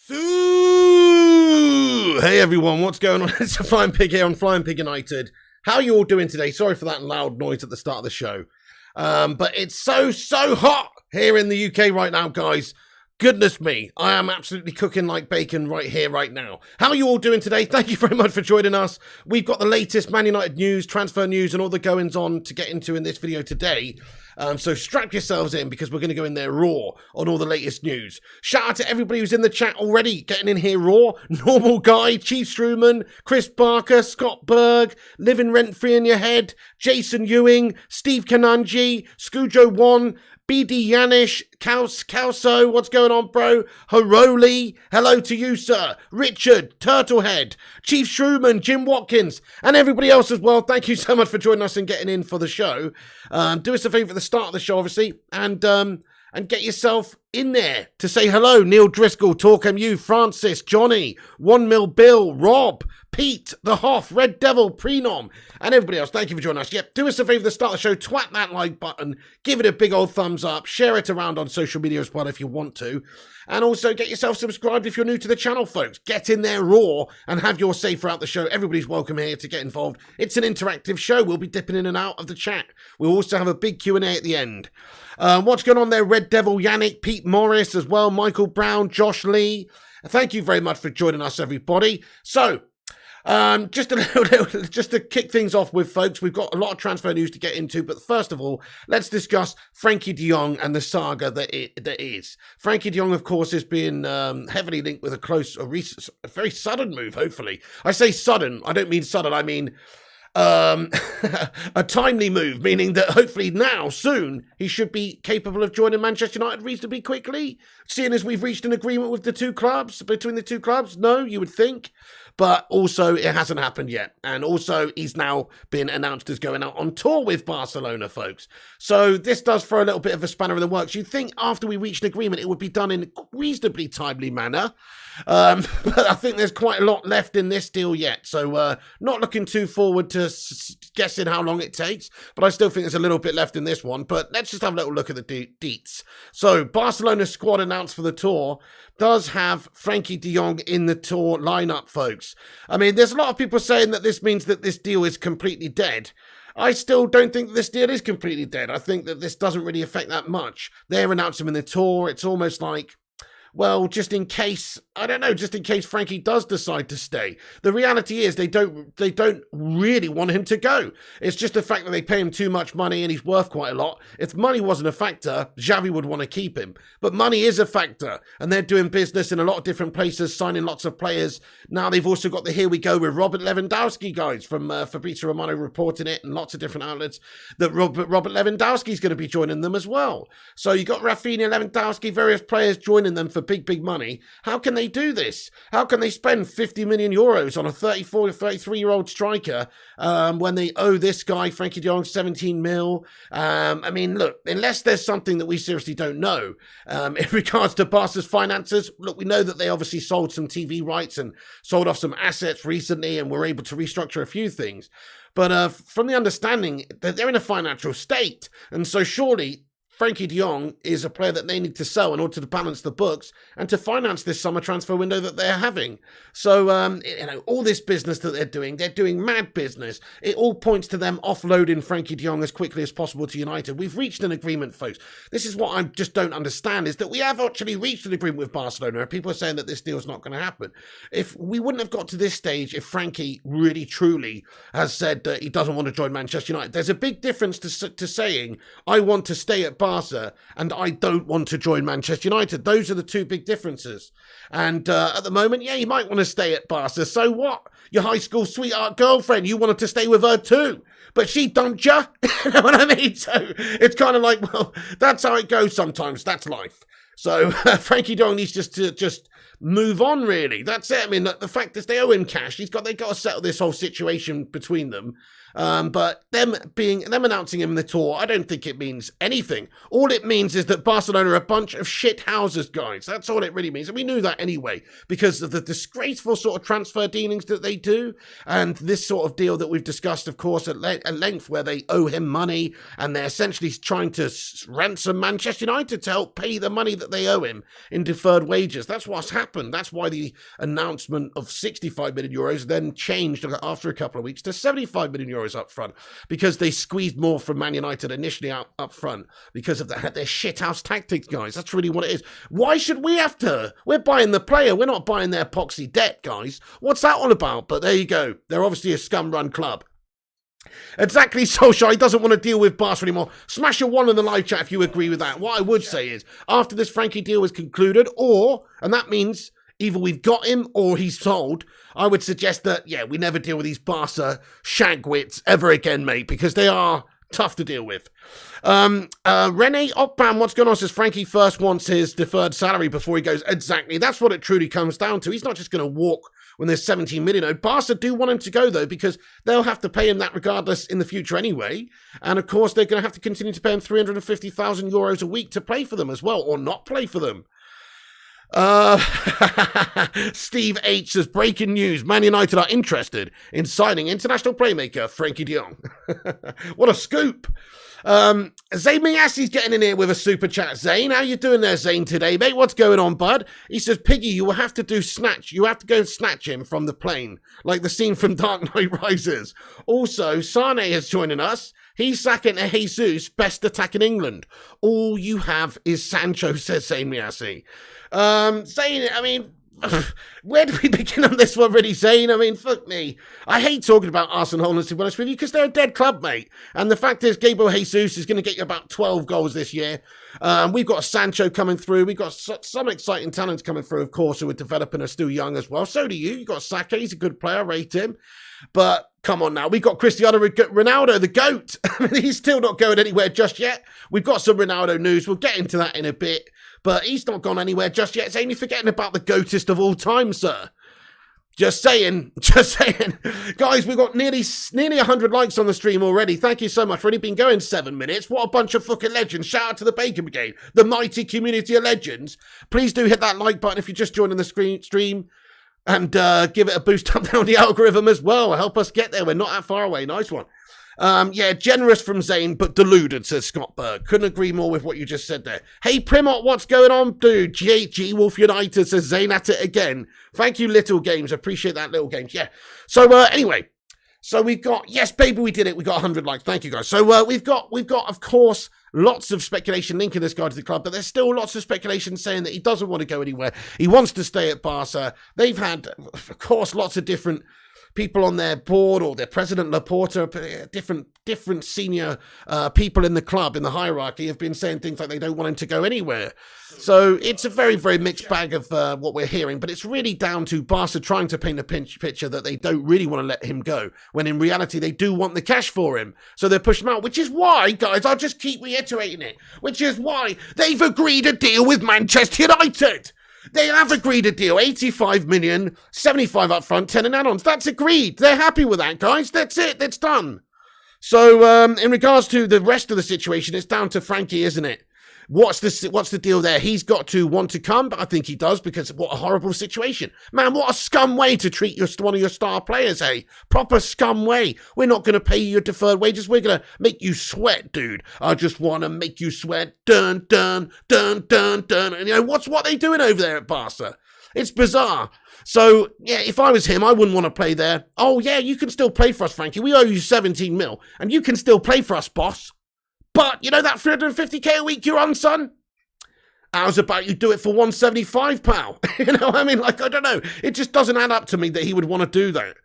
So, hey everyone, what's going on? It's a Flying Pig here on Flying Pig United. How are you all doing today? Sorry for that loud noise at the start of the show. But it's so hot here in the UK right now, guys. Goodness me, I am absolutely cooking like bacon right here, right now. How are you all doing today? Thank you very much for joining us. We've got the latest Man United news, transfer news, and all the goings on to get into in this video today. So strap yourselves in because we're going to go in there raw on all the latest news. Shout out to everybody who's in the chat already, getting in here raw. Normal Guy, Chief Struman, Chris Barker, Scott Berg, Living Rent Free in Your Head, Jason Ewing, Steve Kananji, Skujo One, BD Yanish, Calso, what's going on, bro? Haroli, hello to you, sir. Richard, Turtlehead, Chief Struman, Jim Watkins, and everybody else as well. Thank you so much for joining us and getting in for the show. Do us a favour at the start of the show, obviously, and get yourself in there to say hello. Neil Driscoll, Talk MU, Francis, Johnny, 1 Mil Bill, Rob, Pete, The Hoff, Red Devil, Prenom, and everybody else. Thank you for joining us. Yep, do us a favour at the start of the show. Twat that like button. Give it a big old thumbs up. Share it around on social media as well if you want to. And also get yourself subscribed if you're new to the channel, folks. Get in there raw and have your say throughout the show. Everybody's welcome here to get involved. It's an interactive show. We'll be dipping in and out of the chat. We'll also have a big Q&A at the end. What's going on there? Red Devil, Yannick, Pete Morris as well, Michael Brown, Josh Lee. Thank you very much for joining us, everybody. So, just to kick things off with, folks, we've got a lot of transfer news to get into, but first of all, let's discuss Frankie de Jong and the saga that is. Frankie de Jong, of course, has been heavily linked with a very sudden move, hopefully. I say sudden, I don't mean sudden, I mean a timely move, meaning that hopefully now, soon, he should be capable of joining Manchester United reasonably quickly, seeing as we've reached an agreement with between the two clubs. No, you would think. But also, it hasn't happened yet. And also, he's now been announced as going out on tour with Barcelona, folks. So this does throw a little bit of a spanner in the works. You'd think after we reached an agreement, it would be done in a reasonably timely manner. But I think there's quite a lot left in this deal yet. So not looking too forward to guessing how long it takes. But I still think there's a little bit left in this one. But let's just have a little look at the deets. So Barcelona's squad announced for the tour does have Frankie de Jong in the tour lineup, folks. I mean, there's a lot of people saying that this means that this deal is completely dead. I still don't think this deal is completely dead. I think that this doesn't really affect that much. They're announcing him in the tour. It's almost like, well, just in case, I don't know, just in case Frankie does decide to stay. The reality is they don't really want him to go. It's just the fact that they pay him too much money and he's worth quite a lot. If money wasn't a factor, Xavi would want to keep him. But money is a factor, and they're doing business in a lot of different places, signing lots of players. Now they've also got the Here We Go with Robert Lewandowski, guys, from Fabrizio Romano reporting it and lots of different outlets, that Robert Lewandowski's going to be joining them as well. So you got Rafinha, Lewandowski, various players joining them for big money. How can they do this? How can they spend 50 million euros on a 34 or 33-year-old striker when they owe this guy, Frankie de Jong, 17 mil? I mean, look, unless there's something that we seriously don't know in regards to Barca's finances, look, we know that they obviously sold some TV rights and sold off some assets recently and were able to restructure a few things. But from the understanding that they're in a financial state, and so surely Frankie de Jong is a player that they need to sell in order to balance the books and to finance this summer transfer window that they're having. So, all this business that they're doing mad business. It all points to them offloading Frankie de Jong as quickly as possible to United. We've reached an agreement, folks. This is what I just don't understand, is that we have actually reached an agreement with Barcelona, and people are saying that this deal's not going to happen. If we wouldn't have got to this stage if Frankie really, truly has said that he doesn't want to join Manchester United. There's a big difference to saying, I want to stay at Barca and I don't want to join Manchester United. Those are the two big differences. And at the moment, yeah, you might want to stay at Barca. So what? Your high school sweetheart girlfriend, you wanted to stay with her too, but she dumped you. You know what I mean? So it's kind of like, well, that's how it goes sometimes. That's life. So Frankie de Jong needs to just move on, really. That's it. I mean, the fact is they owe him cash. They've got to settle this whole situation between them. But them announcing him in the tour, I don't think it means anything. All it means is that Barcelona are a bunch of shit houses, guys. That's all it really means. And we knew that anyway, because of the disgraceful sort of transfer dealings that they do, and this sort of deal that we've discussed, of course, at length, where they owe him money, and they're essentially trying to ransom Manchester United to help pay the money that they owe him in deferred wages. That's what's happened. That's why the announcement of 65 million euros then changed after a couple of weeks to 75 million euros up front, because they squeezed more from Man United initially up front because of their shithouse tactics, guys. That's really what it is. Why should we have to? We're buying the player. We're not buying their epoxy debt, guys. What's that all about? But there you go. They're obviously a scum-run club. Exactly, Solskjaer, he doesn't want to deal with Barca anymore. Smash a 1 in the live chat if you agree with that. What I would say is, after this Frankie deal is concluded, and that means either we've got him or he's sold, I would suggest that, yeah, we never deal with these Barca shagwits ever again, mate, because they are tough to deal with. Rene Oppan, what's going on? Says Frankie first wants his deferred salary before he goes. Exactly. That's what it truly comes down to. He's not just going to walk when there's 17 million. Oh, Barca do want him to go, though, because they'll have to pay him that regardless in the future anyway. And, of course, they're going to have to continue to pay him 350,000 euros a week to play for them as well, or not play for them. Steve H says, breaking news, Man United are interested in signing international playmaker Frankie de Jong. What a scoop. Zayn Miyassi's getting in here with a super chat. Zayn, how you doing there, Zayn, today, mate? What's going on, bud? He says, Piggy, you will have to do snatch. You have to go and snatch him from the plane, like the scene from Dark Knight Rises. Also, Sane is joining us. He's sacking a Jesus, best attack in England. All you have is Sancho, says Zayn Miyassi. Zayn, I mean, where do we begin on this one, really, Zayn? I mean, fuck me. I hate talking about Arsenal, to be honest with you, because they're a dead club, mate. And the fact is, Gabriel Jesus is going to get you about 12 goals this year. We've got Sancho coming through. We've got some exciting talents coming through, of course, who are developing, are still young as well. So do you. You've got Saka. He's a good player. Rate him. But come on now, we've got Cristiano Ronaldo, the GOAT. I mean, he's still not going anywhere just yet. We've got some Ronaldo news. We'll get into that in a bit. But he's not gone anywhere just yet. Zayn, you're forgetting about the GOATest of all time, sir. Just saying. Guys, we've got nearly 100 likes on the stream already. Thank you so much. We've only been going 7 minutes. What a bunch of fucking legends. Shout out to the Bacon Brigade, the mighty community of legends. Please do hit that like button if you're just joining the stream. And give it a boost up down the algorithm as well. Help us get there. We're not that far away. Nice one. Yeah, generous from Zayn, but deluded, says Scott Berg. Couldn't agree more with what you just said there. Hey, Primot, what's going on, dude? G Wolf United says Zayn at it again. Thank you, Little Games. Appreciate that, Little Games. Yeah. So, anyway. So we've got, yes, baby, we did it. We got 100 likes. Thank you, guys. So we've got, of course, lots of speculation linking this guy to the club, but there's still lots of speculation saying that he doesn't want to go anywhere. He wants to stay at Barca. They've had, of course, lots of different people on their board, or their president Laporta, different senior people in the club, in the hierarchy, have been saying things like they don't want him to go anywhere. So it's a very, very mixed bag of what we're hearing, but it's really down to Barca trying to paint a picture that they don't really want to let him go, when in reality they do want the cash for him. So they're pushing him out, which is why, guys, I'll just keep reiterating it, which is why they've agreed a deal with Manchester United. They have agreed a deal, 85 million, 75 up front, 10 in add-ons. That's agreed. They're happy with that, guys. That's it. That's done. So, in regards to the rest of the situation, it's down to Frankie, isn't it? What's the deal there? He's got to want to come, but I think he does, because what a horrible situation. Man, what a scum way to treat one of your star players, eh? Proper scum way. We're not going to pay you your deferred wages. We're going to make you sweat, dude. I just want to make you sweat. Dun, dun, dun, dun, dun. And, what are they doing over there at Barca? It's bizarre. So, yeah, if I was him, I wouldn't want to play there. Oh, yeah, you can still play for us, Frankie. We owe you 17 mil, and you can still play for us, boss. But, you know that 350k a week you're on, son? How's about you do it for 175, pal? You know, I mean, like, I don't know. It just doesn't add up to me that he would want to do that.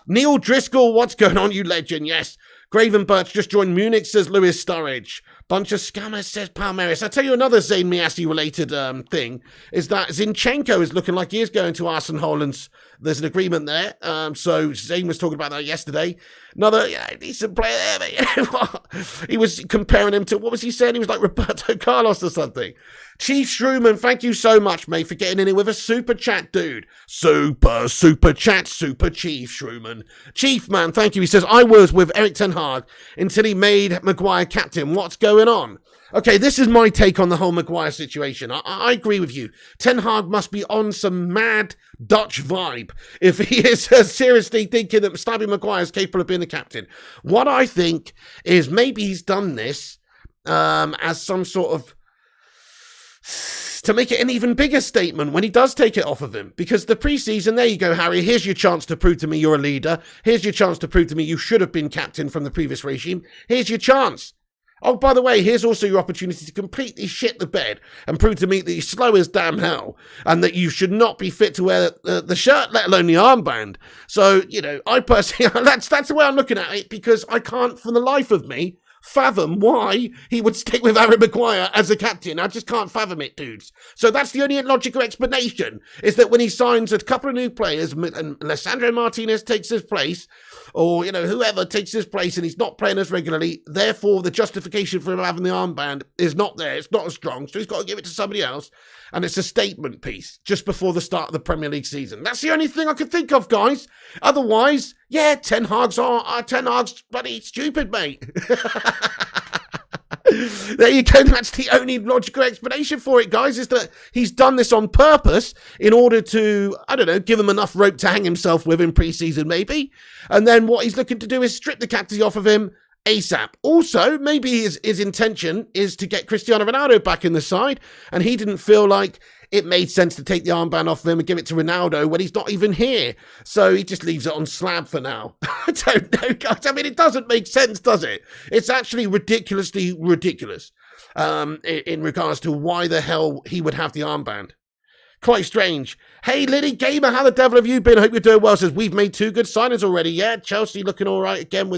Neil Driscoll, what's going on, you legend? Yes. Graven Birch just joined Munich, says Lewis Sturridge. Bunch of scammers, says Palmeiras. I'll tell you another Zayn Miyassi related thing, is that Zinchenko is looking like he is going to Arsene Holland's There's an agreement there. So Zane was talking about that yesterday. Another decent player there, mate. He was comparing him to, what was he saying? He was like Roberto Carlos or something. Chief Shrewman, thank you so much, mate, for getting in here with a super chat, dude. Super chat, super Chief Shrewman. Chief, man, thank you. He says, I was with Erik ten Hag until he made Maguire captain. What's going on? Okay, this is my take on the whole Maguire situation. I agree with you. Ten Hag must be on some mad Dutch vibe if he is seriously thinking that Stabby Maguire is capable of being the captain. What I think is maybe he's done this as some sort of, to make it an even bigger statement when he does take it off of him. Because the preseason, there you go, Harry, here's your chance to prove to me you're a leader. Here's your chance to prove to me you should have been captain from the previous regime. Here's your chance. Oh, by the way, here's also your opportunity to completely shit the bed and prove to me that you're slow as damn hell and that you should not be fit to wear the shirt, let alone the armband. So, you know, I personally, that's the way I'm looking at it, because I can't, for the life of me, fathom why he would stick with Harry Maguire as a captain. I just can't fathom it, dudes. So that's the only logical explanation, is that when he signs a couple of new players and Alessandro Martinez takes his place, or, you know, whoever takes his place and he's not playing as regularly, therefore the justification for him having the armband is not there. It's not as strong, so he's got to give it to somebody else. And it's a statement piece just before the start of the Premier League season. That's the only thing I could think of, guys. Otherwise, yeah, Ten Hag's bloody stupid, mate. There you go. That's the only logical explanation for it, guys, is that he's done this on purpose in order to, I don't know, give him enough rope to hang himself with in pre-season, maybe. And then what he's looking to do is strip the captaincy off of him ASAP. Also, maybe his intention is to get Cristiano Ronaldo back in the side, and he didn't feel like it made sense to take the armband off of him and give it to Ronaldo when he's not even here. So he just leaves it on slab for now. I don't know, guys. I mean, it doesn't make sense, does it? It's actually ridiculously ridiculous in regards to why the hell he would have the armband. Quite strange. Hey, Liddy Gamer, how the devil have you been? Hope you're doing well. Says, we've made 2 good signings already. Yeah, Chelsea looking all right again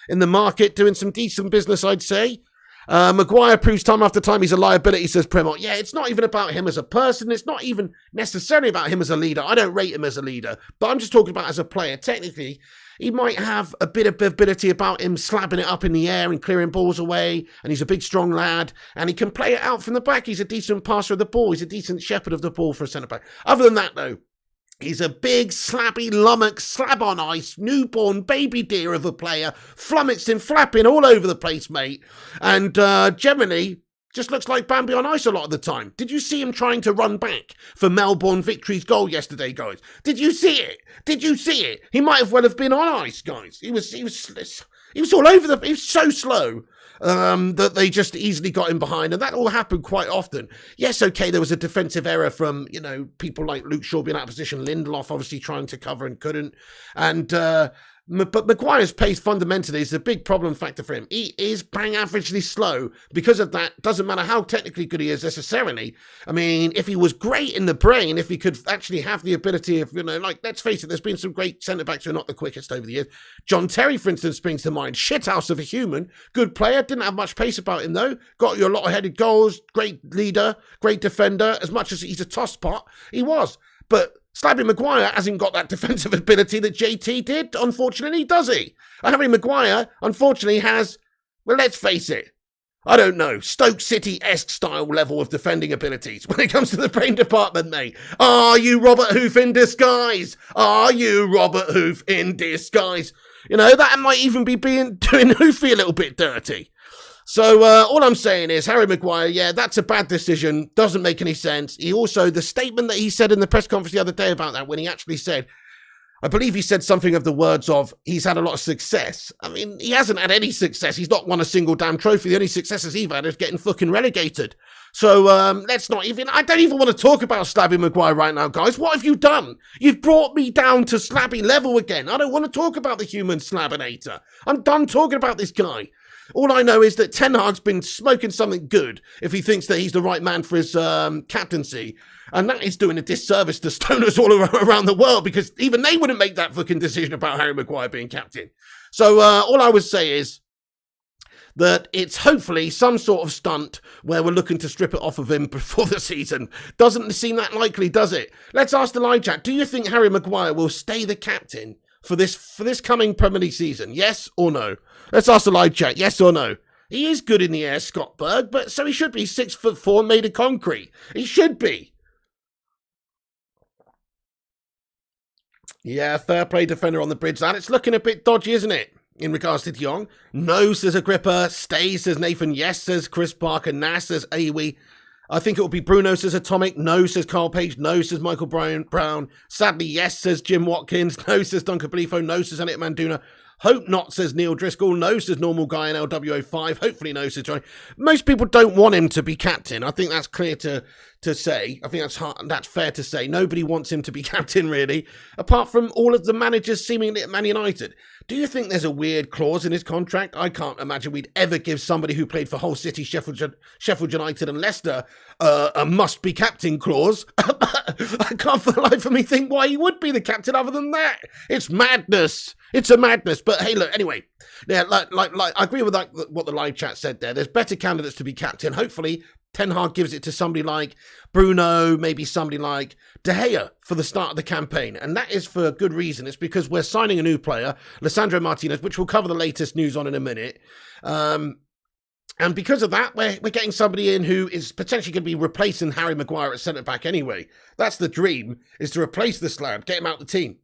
in the market, doing some decent business, I'd say. Maguire proves time after time he's a liability, says Premont. Yeah, it's not even about him as a person. It's not even necessarily about him as a leader. I don't rate him as a leader, but I'm just talking about as a player. Technically, he might have a bit of ability about him slapping it up in the air and clearing balls away, and he's a big, strong lad, and he can play it out from the back. He's a decent passer of the ball. He's a decent shepherd of the ball for a centre-back. Other than that, though, he's a big, slabby, lummox, slab on ice, newborn baby deer of a player, flummoxing, flapping all over the place, mate. And generally, just looks like Bambi on ice a lot of the time. Did you see him trying to run back for Melbourne Victory's goal yesterday, guys? Did you see it? Did you see it? He might have well have been on ice, guys. He was all over he was so slow. That they just easily got him behind, and that all happened quite often. Yes, okay, there was a defensive error from, you know, people like Luke Shaw being out of position, Lindelof obviously trying to cover and couldn't, and but Maguire's pace fundamentally is a big problem factor for him. He is bang averagely slow. Because of that, doesn't matter how technically good he is necessarily. I mean, if he was great in the brain, if he could actually have the ability of, you know, like, let's face it, there's been some great centre-backs who are not the quickest over the years. John Terry, for instance, springs to mind. Shithouse of a human. Good player. Didn't have much pace about him, though. Got you a lot of headed goals. Great leader. Great defender. As much as he's a tosspot, he was. But Slabby Maguire hasn't got that defensive ability that JT did, unfortunately, does he? Harry Maguire, unfortunately, has, well, let's face it, I don't know, Stoke City-esque style level of defending abilities when it comes to the brain department, mate. Are you Robert Hoof in disguise? Are you Robert Hoof in disguise? You know, that might even be doing Hoofy a little bit dirty. So all I'm saying is, Harry Maguire, yeah, that's a bad decision. Doesn't make any sense. He also, the statement that he said in the press conference the other day about that, when he actually said, I believe he said something of the words of, he's had a lot of success. I mean, he hasn't had any success. He's not won a single damn trophy. The only successes he's had is getting fucking relegated. So let's not even, I don't even want to talk about Slabby Maguire right now, guys. What have you done? You've brought me down to Slabby level again. I don't want to talk about the human Slabinator. I'm done talking about this guy. All I know is that Ten Hag's been smoking something good if he thinks that he's the right man for his captaincy. And that is doing a disservice to stoners all around the world, because even they wouldn't make that fucking decision about Harry Maguire being captain. So all I would say is, that it's hopefully some sort of stunt where we're looking to strip it off of him before the season. Doesn't seem that likely, does it? Let's ask the live chat. Do you think Harry Maguire will stay the captain for this coming Premier League season? Yes or no? Let's ask the live chat. Yes or no? He is good in the air, Scott Berg, but so he should be 6'4", made of concrete. He should be. Yeah, fair play defender on the bridge. That it's looking a bit dodgy, isn't it? In regards to Jong. No, says Agrippa. Stay, says Nathan. Yes, says Chris Parker. Nah, says Awi. I think it will be Bruno, says Atomic. No, says Carl Page. No, says Michael Brown. Sadly, yes, says Jim Watkins. No, says Duncan Belifo. No, says Elliot Manduna. Hope not, says Neil Driscoll. No, says Normal Guy in LWO5. Hopefully no, says Johnny. Most people don't want him to be captain. I think that's clear to say. I think that's fair to say. Nobody wants him to be captain, really, apart from all of the managers seemingly at Man United. Do you think there's a weird clause in his contract? I can't imagine we'd ever give somebody who played for Hull City, Sheffield United and Leicester a must-be captain clause. I can't for the life of me think why he would be the captain other than that. It's madness. It's a madness. But hey, look, anyway, yeah, like I agree with what the live chat said there. There's better candidates to be captain. Hopefully, Ten Hag gives it to somebody like Bruno, maybe somebody like De Gea for the start of the campaign. And that is for a good reason. It's because we're signing a new player, Lisandro Martinez, which we'll cover the latest news on in a minute. And because of that, we're getting somebody in who is potentially going to be replacing Harry Maguire at centre-back anyway. That's the dream, is to replace this lad, get him out of the team.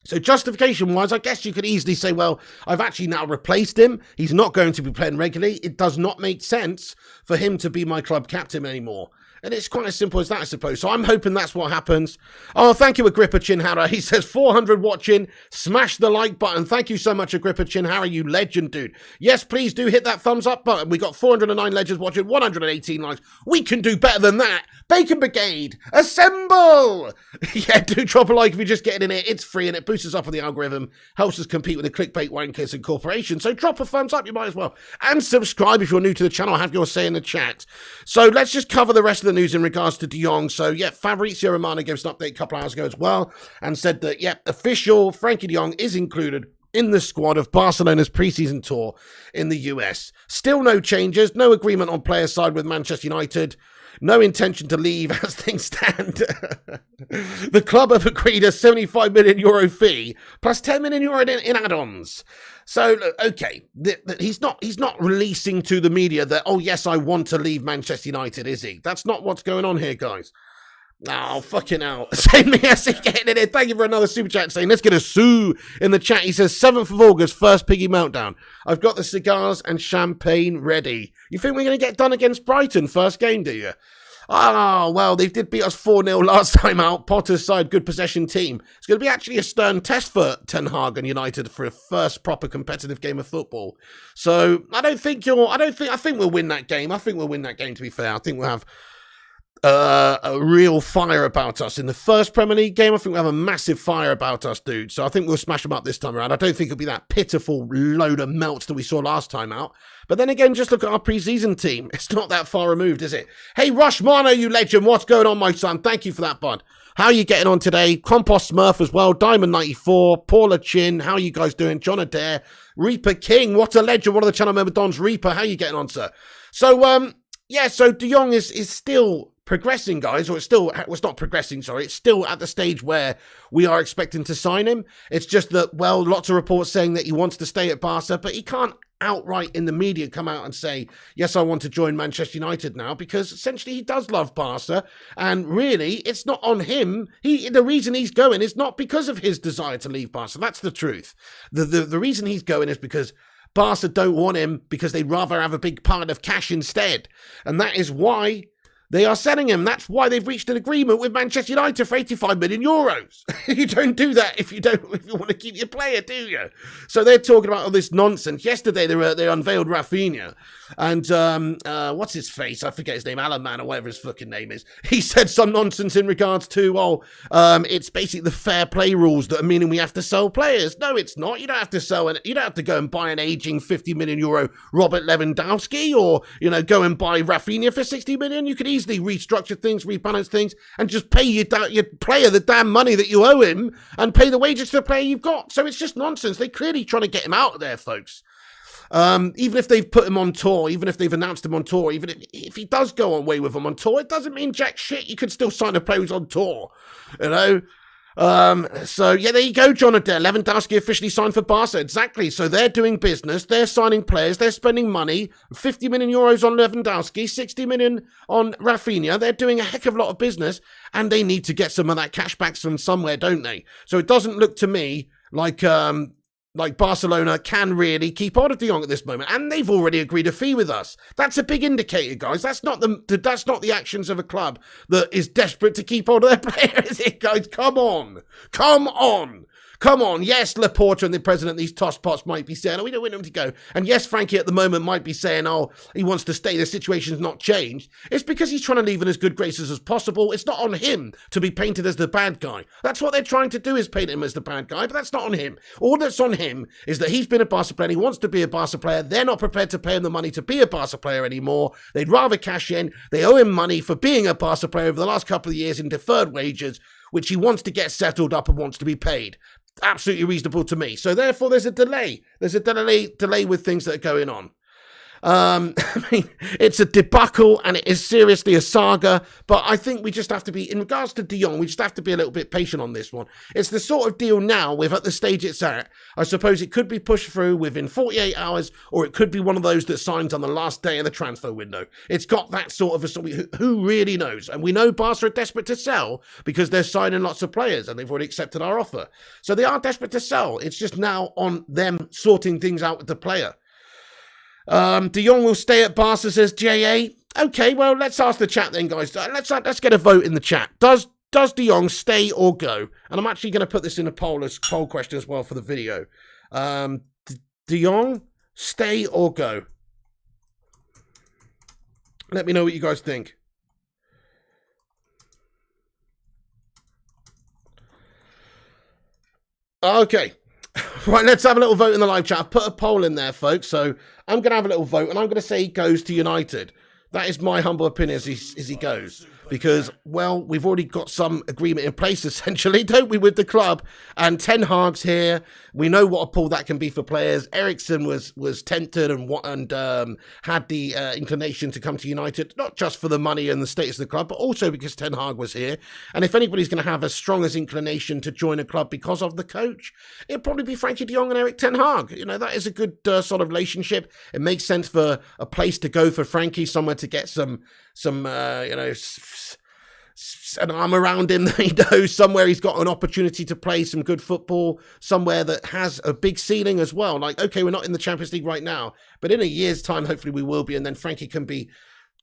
So justification-wise, I guess you could easily say, well, I've actually now replaced him. He's not going to be playing regularly. It does not make sense for him to be my club captain anymore. And it's quite as simple as that, I suppose. So I'm hoping that's what happens. Oh, thank you, Agrippa Chinhara. He says 400 watching. Smash the like button. Thank you so much, Agrippa Chinhara, you legend, dude. Yes, please do hit that thumbs up button. We got 409 legends watching, 118 likes. We can do better than that. Bacon Brigade, assemble! Yeah, do drop a like if you're just getting in it. It's free and it boosts us up on the algorithm. Helps us compete with the clickbait wankers and corporations. So drop a thumbs up, you might as well. And subscribe if you're new to the channel. Have your say in the chat. So let's just cover the rest of the news in regards to De Jong. So yeah, Fabrizio Romano gave us an update a couple hours ago as well and said that, yeah, official Frankie De Jong is included in the squad of Barcelona's preseason tour in the US. Still no changes, no agreement on player side with Manchester United. No intention to leave as things stand. The club have agreed a €75 million fee plus €10 million in add-ons. So, okay, he's not releasing to the media that, oh, yes, I want to leave Manchester United, is he? That's not what's going on here, guys. Oh, fucking hell. Send me a getting in it. Thank you for another super chat saying, let's get a sue in the chat. He says, 7th of August, first Piggy Meltdown. I've got the cigars and champagne ready. You think we're going to get done against Brighton first game, do you? Oh, well, they did beat us 4-0 last time out. Potter's side, good possession team. It's going to be actually a stern test for Ten Hag and United for a first proper competitive game of football. So I think we'll win that game. I think we'll win that game, to be fair. I think we'll have a real fire about us in the first Premier League game. I think we'll have a massive fire about us, dude. So I think we'll smash them up this time around. I don't think it'll be that pitiful load of melts that we saw last time out. But then again, just look at our pre-season team. It's not that far removed, is it? Hey, Rush Mano, you legend. What's going on, my son? Thank you for that, bud. How are you getting on today? Compost Smurf as well. Diamond94. Paula Chin. How are you guys doing? John Adair. Reaper King. What a legend. One of the channel member Dons. Reaper, how are you getting on, sir? So, yeah, so De Jong is still progressing, guys, or it's not progressing, sorry. It's still at the stage where we are expecting to sign him. It's just that, well, lots of reports saying that he wants to stay at Barca, but he can't outright in the media come out and say, yes, I want to join Manchester United now, because essentially he does love Barca, and really, it's not on him. The reason he's going is not because of his desire to leave Barca. That's the truth. The reason he's going is because Barca don't want him, because they'd rather have a big pile of cash instead. And that is why they are selling him. That's why they've reached an agreement with Manchester United for €85 million. You don't do that if you want to keep your player, do you? So they're talking about all this nonsense. Yesterday they unveiled Rafinha, and what's his face? I forget his name, Alan Man or whatever his fucking name is. He said some nonsense in regards to it's basically the fair play rules that are meaning we have to sell players. No, it's not. You don't have to sell, and you don't have to go and buy an aging €50 million Robert Lewandowski, or go and buy Rafinha for 60 million. You could easily restructure things, rebalance things, and just pay your player the damn money that you owe him, and pay the wages to the player you've got. So it's just nonsense. They're clearly trying to get him out of there, folks. Even if they've put him on tour, even if they've announced him on tour, even if he does go away with them on tour, it doesn't mean jack shit. You could still sign a player who's on tour, you know. So yeah, there you go, John Adair. Lewandowski officially signed for Barca. Exactly. So they're doing business. They're signing players. They're spending money. 50 million euros on Lewandowski, 60 million on Rafinha. They're doing a heck of a lot of business, and they need to get some of that cash back from somewhere, don't they? So it doesn't look to me like Barcelona can really keep on of De Jong at this moment, and they've already agreed a fee with us. That's a big indicator, guys. That's not the actions of a club that is desperate to keep on of their player, is it, guys? Come on. Yes, Laporta and the president, these tosspots might be saying, oh, we don't want him to go. And yes, Frankie at the moment might be saying, oh, he wants to stay. The situation's not changed. It's because he's trying to leave in as good graces as possible. It's not on him to be painted as the bad guy. That's what they're trying to do, is paint him as the bad guy, but that's not on him. All that's on him is that he's been a Barca player and he wants to be a Barca player. They're not prepared to pay him the money to be a Barca player anymore. They'd rather cash in. They owe him money for being a Barca player over the last couple of years in deferred wages, which he wants to get settled up and wants to be paid. Absolutely reasonable to me. So therefore, there's a delay. There's a delay with things that are going on. I mean, it's a debacle and it is seriously a saga, but I think we just have to be, in regards to De Jong, we just have to be a little bit patient on this one. It's the sort of deal now, with at the stage it's at, I suppose it could be pushed through within 48 hours, or it could be one of those that signs on the last day of the transfer window. It's got that sort of who really knows? And we know Barca are desperate to sell because they're signing lots of players and they've already accepted our offer. So they are desperate to sell. It's just now on them sorting things out with the player. De Jong will stay at Barca, says JA. Okay, well, let's ask the chat then, guys. Let's get a vote in the chat. Does De Jong stay or go? And I'm actually going to put this in a poll question as well for the video. De Jong, stay or go? Let me know what you guys think. Okay. Right, let's have a little vote in the live chat. I've put a poll in there, folks, so I'm going to have a little vote, and I'm going to say he goes to United. That is my humble opinion as he goes. Because, well, we've already got some agreement in place, essentially, don't we, with the club? And Ten Hag's here. We know what a pull that can be for players. Eriksen was tempted and had the inclination to come to United, not just for the money and the status of the club, but also because Ten Hag was here. And if anybody's going to have as strong as inclination to join a club because of the coach, it'd probably be Frankie de Jong and Erik Ten Hag. You know, that is a good sort of relationship. It makes sense for a place to go for Frankie, somewhere to get some an arm around him that he knows, somewhere he's got an opportunity to play some good football, somewhere that has a big ceiling as well. Like, okay, we're not in the Champions League right now, but in a year's time, hopefully we will be, and then Frankie can be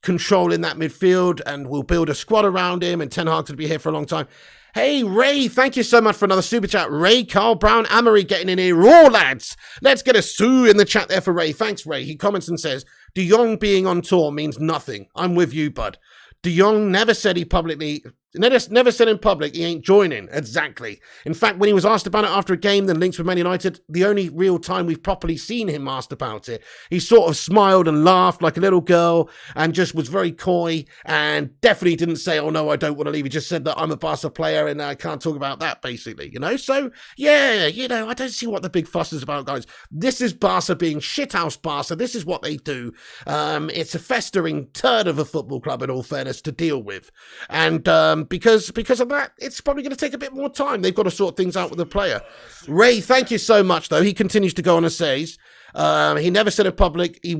controlling that midfield, and we'll build a squad around him, and Ten Hag's going to be here for a long time. Hey, Ray, thank you so much for another super chat. Ray, Carl Brown, Amory getting in here. Raw, lads. Let's get a sue in the chat there for Ray. Thanks, Ray. He comments and says, De Jong being on tour means nothing. I'm with you, bud. De Jong never said he publicly... Never said in public he ain't joining. Exactly. In fact, when he was asked about it after a game, then links with Man United, the only real time we've properly seen him asked about it, he sort of smiled and laughed like a little girl and just was very coy and definitely didn't say, oh no, I don't want to leave. He just said that I'm a Barca player and I can't talk about that, basically, you know? So, yeah, you know, I don't see what the big fuss is about, guys. This is Barca being shithouse Barca. This is what they do. It's a festering turd of a football club, in all fairness, to deal with. And, because of that, it's probably going to take a bit more time. They've got to sort things out with the player. Ray, thank you so much, though. He continues to go on and says, he never said in public he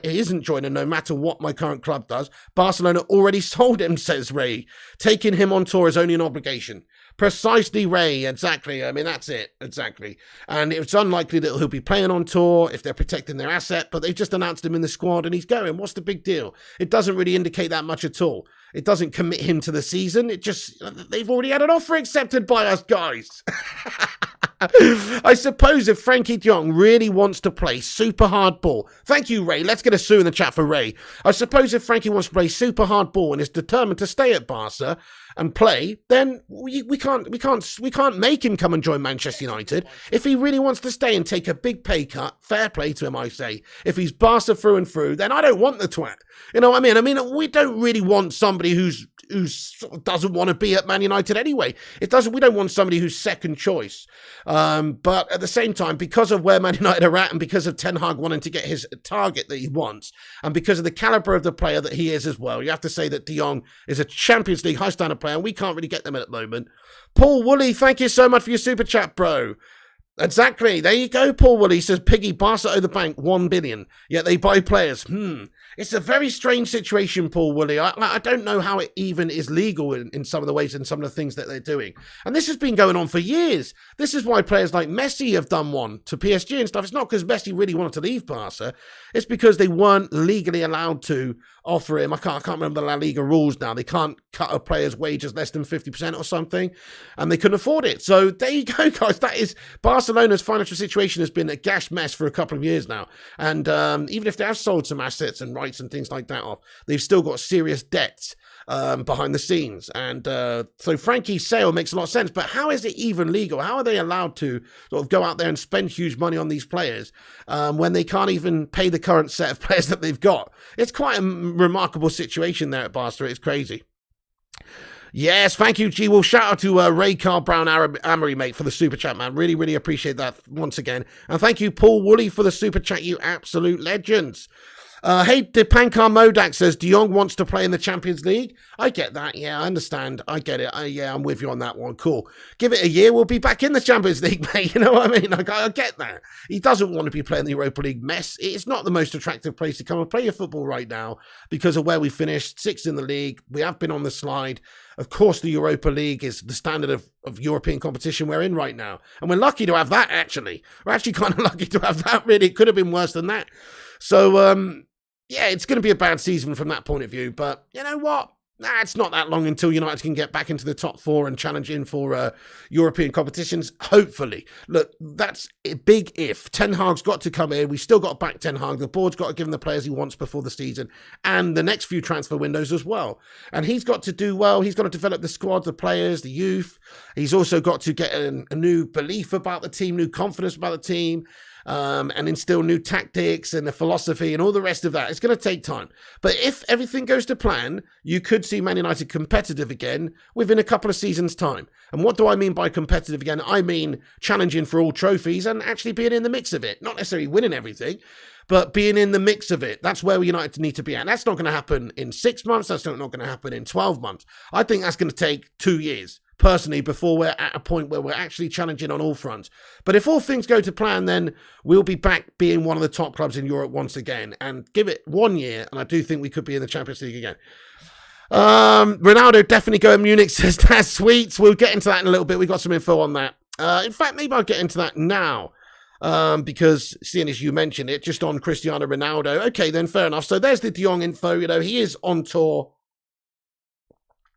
isn't joining no matter what my current club does. Barcelona already sold him, says Ray. Taking him on tour is only an obligation. Precisely, Ray. Exactly. I mean, that's it. Exactly. And it's unlikely that he'll be playing on tour if they're protecting their asset, but they've just announced him in the squad and he's going. What's the big deal? It doesn't really indicate that much at all. It doesn't commit him to the season. It just, they've already had an offer accepted by us, guys. I suppose if Frankie de Jong really wants to play super hard ball, thank you, Ray. Let's get a sue in the chat for Ray. I suppose if Frankie wants to play super hard ball and is determined to stay at Barca and play, then we can't make him come and join Manchester United. If he really wants to stay and take a big pay cut, fair play to him, I say. If he's Barca through and through, then I don't want the twat. You know what I mean? We don't really want somebody who's sort of doesn't want to be at Man United anyway. We don't want somebody who's second choice. But at the same time, because of where Man United are at and because of Ten Hag wanting to get his target that he wants, and because of the caliber of the player that he is as well, you have to say that De Jong is a Champions League high standard player, and we can't really get them at the moment. Paul Woolley, thank you so much for your super chat, bro. Exactly. There you go, Paul Woolley says, Piggy, Barca owe the bank 1 billion, yet they buy players. It's a very strange situation, Paul Woolley. I don't know how it even is legal in some of the ways and some of the things that they're doing. And this has been going on for years. This is why players like Messi have done one to PSG and stuff. It's not because Messi really wanted to leave Barca. It's because they weren't legally allowed to offer him. I can't remember the La Liga rules now. They can't cut a player's wages less than 50% or something, and they couldn't afford it. So there you go, guys. That is Barcelona's financial situation has been a gash mess for a couple of years now. And even if they have sold some assets and rights and things like that off, they've still got serious debts behind the scenes. And so Frankie's sale makes a lot of sense. But how is it even legal? How are they allowed to sort of go out there and spend huge money on these players when they can't even pay the current set of players that they've got? It's quite a remarkable situation there at Barca. It's crazy. Yes, thank you, G. Well, shout out to Ray Carl Brown Amory, mate, for the super chat, man. Really, really appreciate that once again. And thank you, Paul Woolley, for the super chat, you absolute legends. Hey, Dipankar Modak says, De Jong wants to play in the Champions League. I get that. Yeah, I understand. I get it. Yeah, I'm with you on that one. Cool. Give it a year. We'll be back in the Champions League, mate. You know what I mean? I get that. He doesn't want to be playing the Europa League mess. It's not the most attractive place to come and play your football right now because of where we finished, 6th in the league. We have been on the slide. Of course, the Europa League is the standard of European competition we're in right now. And we're lucky to have that, actually. We're actually kind of lucky to have that, really. It could have been worse than that. So, yeah, it's going to be a bad season from that point of view, but you know what? It's not that long until United can get back into the top 4 and challenge in for European competitions, hopefully. Look, that's a big if. Ten Hag's got to come in. We still got to back Ten Hag. The board's got to give him the players he wants before the season and the next few transfer windows as well. And he's got to do well. He's got to develop the squad, the players, the youth. He's also got to get a new belief about the team, new confidence about the team. And instill new tactics and the philosophy and all the rest of that. It's going to take time. But if everything goes to plan, you could see Man United competitive again within a couple of seasons' time. And what do I mean by competitive again? I mean challenging for all trophies and actually being in the mix of it. Not necessarily winning everything, but being in the mix of it. That's where United need to be at. And that's not going to happen in 6 months. That's not going to happen in 12 months. I think that's going to take 2 years. Personally, before we're at a point where we're actually challenging on all fronts. But if all things go to plan, then we'll be back being one of the top clubs in Europe once again. And give it 1 year, and I do think we could be in the Champions League again. Ronaldo definitely go to Munich, says that's sweet. We'll get into that in a little bit. We've got some info on that. In fact, maybe I'll get into that now. Because seeing as you mentioned it, just on Cristiano Ronaldo. Okay, then fair enough. So there's the De Jong info. You know, he is on tour.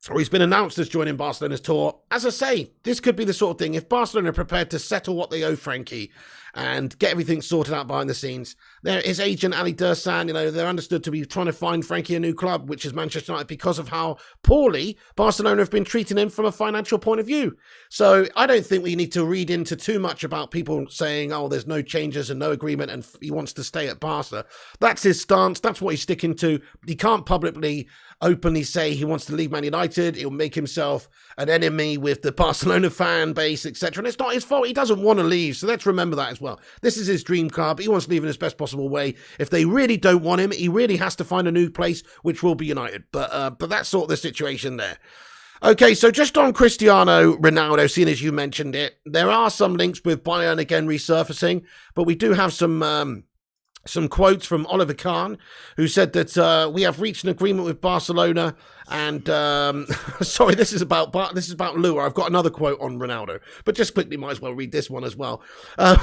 Or he's been announced as joining Barcelona's tour. As I say, this could be the sort of thing. If Barcelona are prepared to settle what they owe Frankie and get everything sorted out behind the scenes, his agent, Ali Dursan, you know, they're understood to be trying to find Frankie a new club, which is Manchester United, because of how poorly Barcelona have been treating him from a financial point of view. So I don't think we need to read into too much about people saying, oh, there's no changes and no agreement and he wants to stay at Barca. That's his stance. That's what he's sticking to. He can't publicly openly say he wants to leave Man United. He'll make himself an enemy with the Barcelona fan base, etc. And it's not his fault. He doesn't want to leave. So let's remember that as well. This is his dream club. He wants to leave in his best possible way. If they really don't want him, he really has to find a new place, which will be United. But that's sort of the situation there. Okay, so just on Cristiano Ronaldo, seeing as you mentioned it, there are some links with Bayern again resurfacing, but we do have some quotes from Oliver Kahn, who said that we have reached an agreement with Barcelona, and sorry, this is about Lua. I've got another quote on Ronaldo, but just quickly, might as well read this one as well.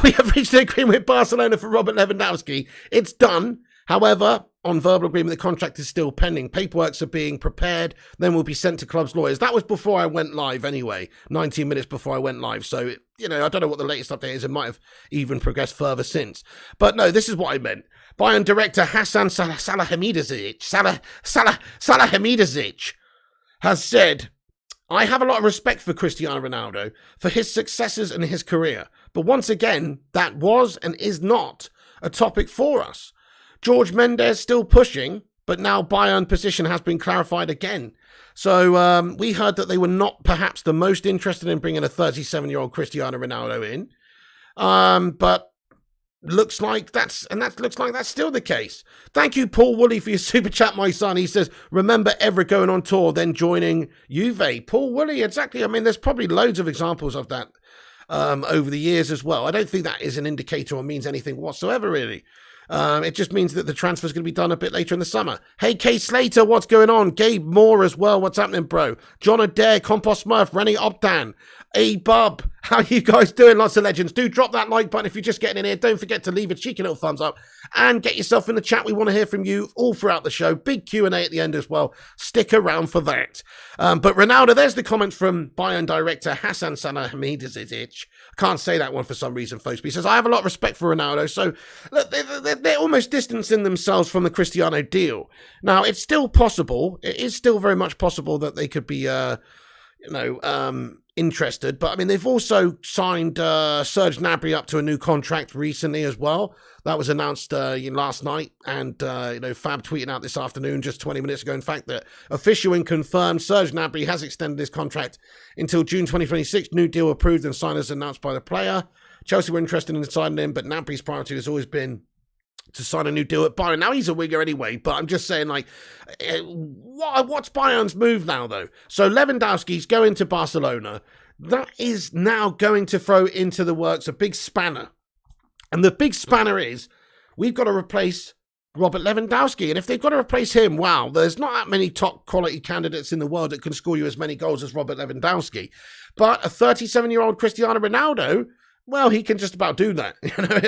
We have reached an agreement with Barcelona for Robert Lewandowski. It's done. However, on verbal agreement, the contract is still pending. Paperworks are being prepared, then will be sent to club's lawyers. That was before I went live anyway, 19 minutes before I went live. So, you know, I don't know what the latest update is. It might have even progressed further since. But no, this is what I meant. Bayern director Hassan Salihamidzic has said, I have a lot of respect for Cristiano Ronaldo, for his successes and his career. But once again, that was and is not a topic for us. George Mendes still pushing, but now Bayern position has been clarified again. So we heard that they were not perhaps the most interested in bringing a 37-year-old Cristiano Ronaldo in, but looks like that's still the case. Thank you, Paul Woolley, for your super chat, my son. He says, remember Evra going on tour, then joining Juve. Paul Woolley, exactly. I mean, there's probably loads of examples of that over the years as well. I don't think that is an indicator or means anything whatsoever, really. It just means that the transfer is going to be done a bit later in the summer. Hey, Kay Slater, what's going on? Gabe Moore as well. What's happening, bro? John Adair, Compost Smurf, Rennie Opdan, A-Bub. How you guys doing? Lots of legends. Do drop that like button if you're just getting in here. Don't forget to leave a cheeky little thumbs up and get yourself in the chat. We want to hear from you all throughout the show. Big Q&A at the end as well. Stick around for that. But Ronaldo, there's the comments from Bayern director Hassan Salihamidzic. I can't say that one for some reason, folks. But he says, I have a lot of respect for Ronaldo. So look, they're almost distancing themselves from the Cristiano deal. Now, it's still possible. It is still very much possible that they could be, interested. But I mean, they've also signed Serge Gnabry up to a new contract recently as well. That was announced last night, and Fab tweeting out this afternoon, just 20 minutes ago, in fact, that official and confirmed Serge Gnabry has extended his contract until June 2026. New deal approved and signed as announced by the player. Chelsea were interested in signing him, but Gnabry's priority has always been to sign a new deal at Bayern. Now, he's a winger anyway, but I'm just saying, what's Bayern's move now, though? So Lewandowski's going to Barcelona. That is now going to throw into the works a big spanner. And the big spanner is, we've got to replace Robert Lewandowski. And if they've got to replace him, wow, there's not that many top quality candidates in the world that can score you as many goals as Robert Lewandowski. But a 37-year-old Cristiano Ronaldo, well, he can just about do that.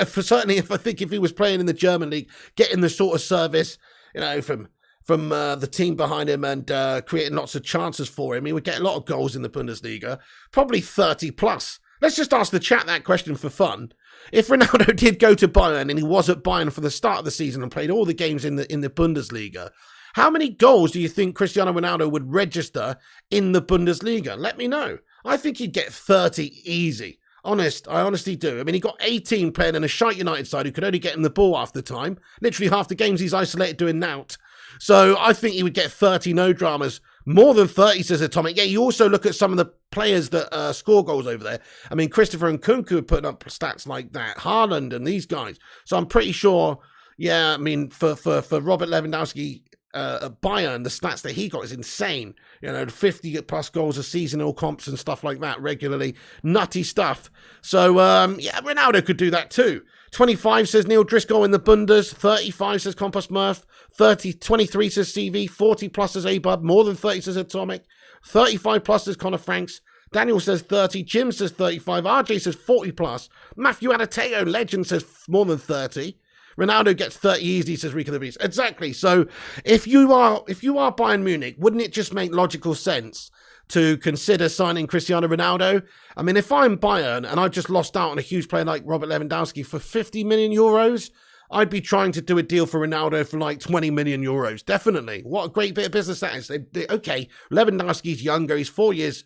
Certainly, if he was playing in the German league, getting the sort of service, from the team behind him and creating lots of chances for him, he would get a lot of goals in the Bundesliga, probably 30 plus. Let's just ask the chat that question for fun. If Ronaldo did go to Bayern and he was at Bayern for the start of the season and played all the games in the Bundesliga, how many goals do you think Cristiano Ronaldo would register in the Bundesliga? Let me know. I think he'd get 30 easy. I honestly do. I mean, he got 18 playing in a shite United side who could only get him the ball half the time. Literally half the games he's isolated doing nout. So I think he would get 30, no dramas. More than 30, says Atomic. Yeah, you also look at some of the players that score goals over there. I mean, Christopher and Nkunku are putting up stats like that. Haaland and these guys. So I'm pretty sure, yeah, I mean, for Robert Lewandowski at Bayern, the stats that he got is insane. 50 plus goals a season, all comps and stuff like that regularly. Nutty stuff. So, Ronaldo could do that too. 25 says Neil Driscoll in the Bundes. 35 says Compost Murph. 23 says CV. 40 plus says A-Bub. More than 30 says Atomic. 35 plus says Connor Franks. Daniel says 30. Jim says 35. RJ says 40 plus. Matthew Anateo, legend, says more than 30. Ronaldo gets 30 easy, says Rico the Beast. Exactly. So if you are Bayern Munich, wouldn't it just make logical sense to consider signing Cristiano Ronaldo? I mean, if I'm Bayern and I just lost out on a huge player like Robert Lewandowski for 50 million euros, I'd be trying to do a deal for Ronaldo for like 20 million euros. Definitely. What a great bit of business that is. Okay, Lewandowski's younger. He's 4 years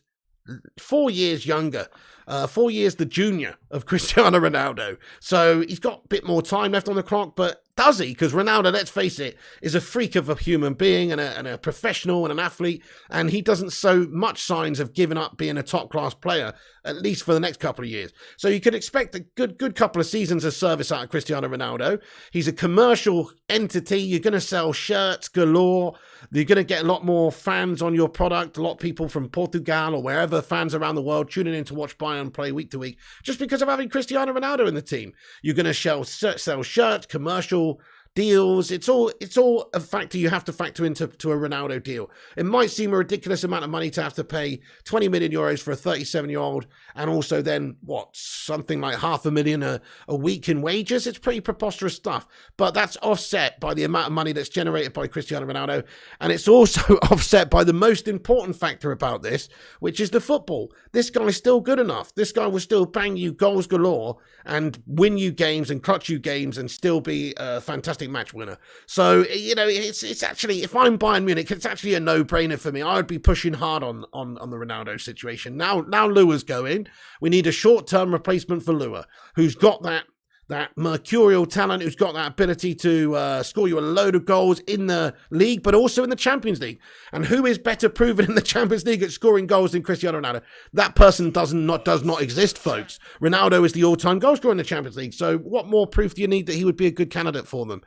younger. 4 years the junior of Cristiano Ronaldo. So he's got a bit more time left on the clock, but does he? Because Ronaldo, let's face it, is a freak of a human being and a professional and an athlete, and he doesn't show much signs of giving up being a top-class player, at least for the next couple of years. So you could expect a good couple of seasons of service out of Cristiano Ronaldo. He's a commercial entity. You're going to sell shirts galore. You're going to get a lot more fans on your product, a lot of people from Portugal or wherever, fans around the world tuning in to watch Bayern play week to week, just because of having Cristiano Ronaldo in the team. You're going to sell shirts, commercial deals. It's all a factor you have to factor into a Ronaldo deal. It might seem a ridiculous amount of money to have to pay 20 million euros for a 37-year-old and also then something like 500,000 a week in wages. It's pretty preposterous stuff, but that's offset by the amount of money that's generated by Cristiano Ronaldo, and it's also offset by the most important factor about this, which is the football. This guy's still good enough. This guy will still bang you goals galore and win you games and clutch you games and still be a fantastic match winner. So, it's actually, if I'm Bayern Munich, it's actually a no-brainer for me. I would be pushing hard on the Ronaldo situation. Now Lua's going. We need a short-term replacement for Lua, who's got that that mercurial talent who's got that ability to score you a load of goals in the league, but also in the Champions League. And who is better proven in the Champions League at scoring goals than Cristiano Ronaldo? That person does not exist, folks. Ronaldo is the all-time goal scorer in the Champions League. So what more proof do you need that he would be a good candidate for them?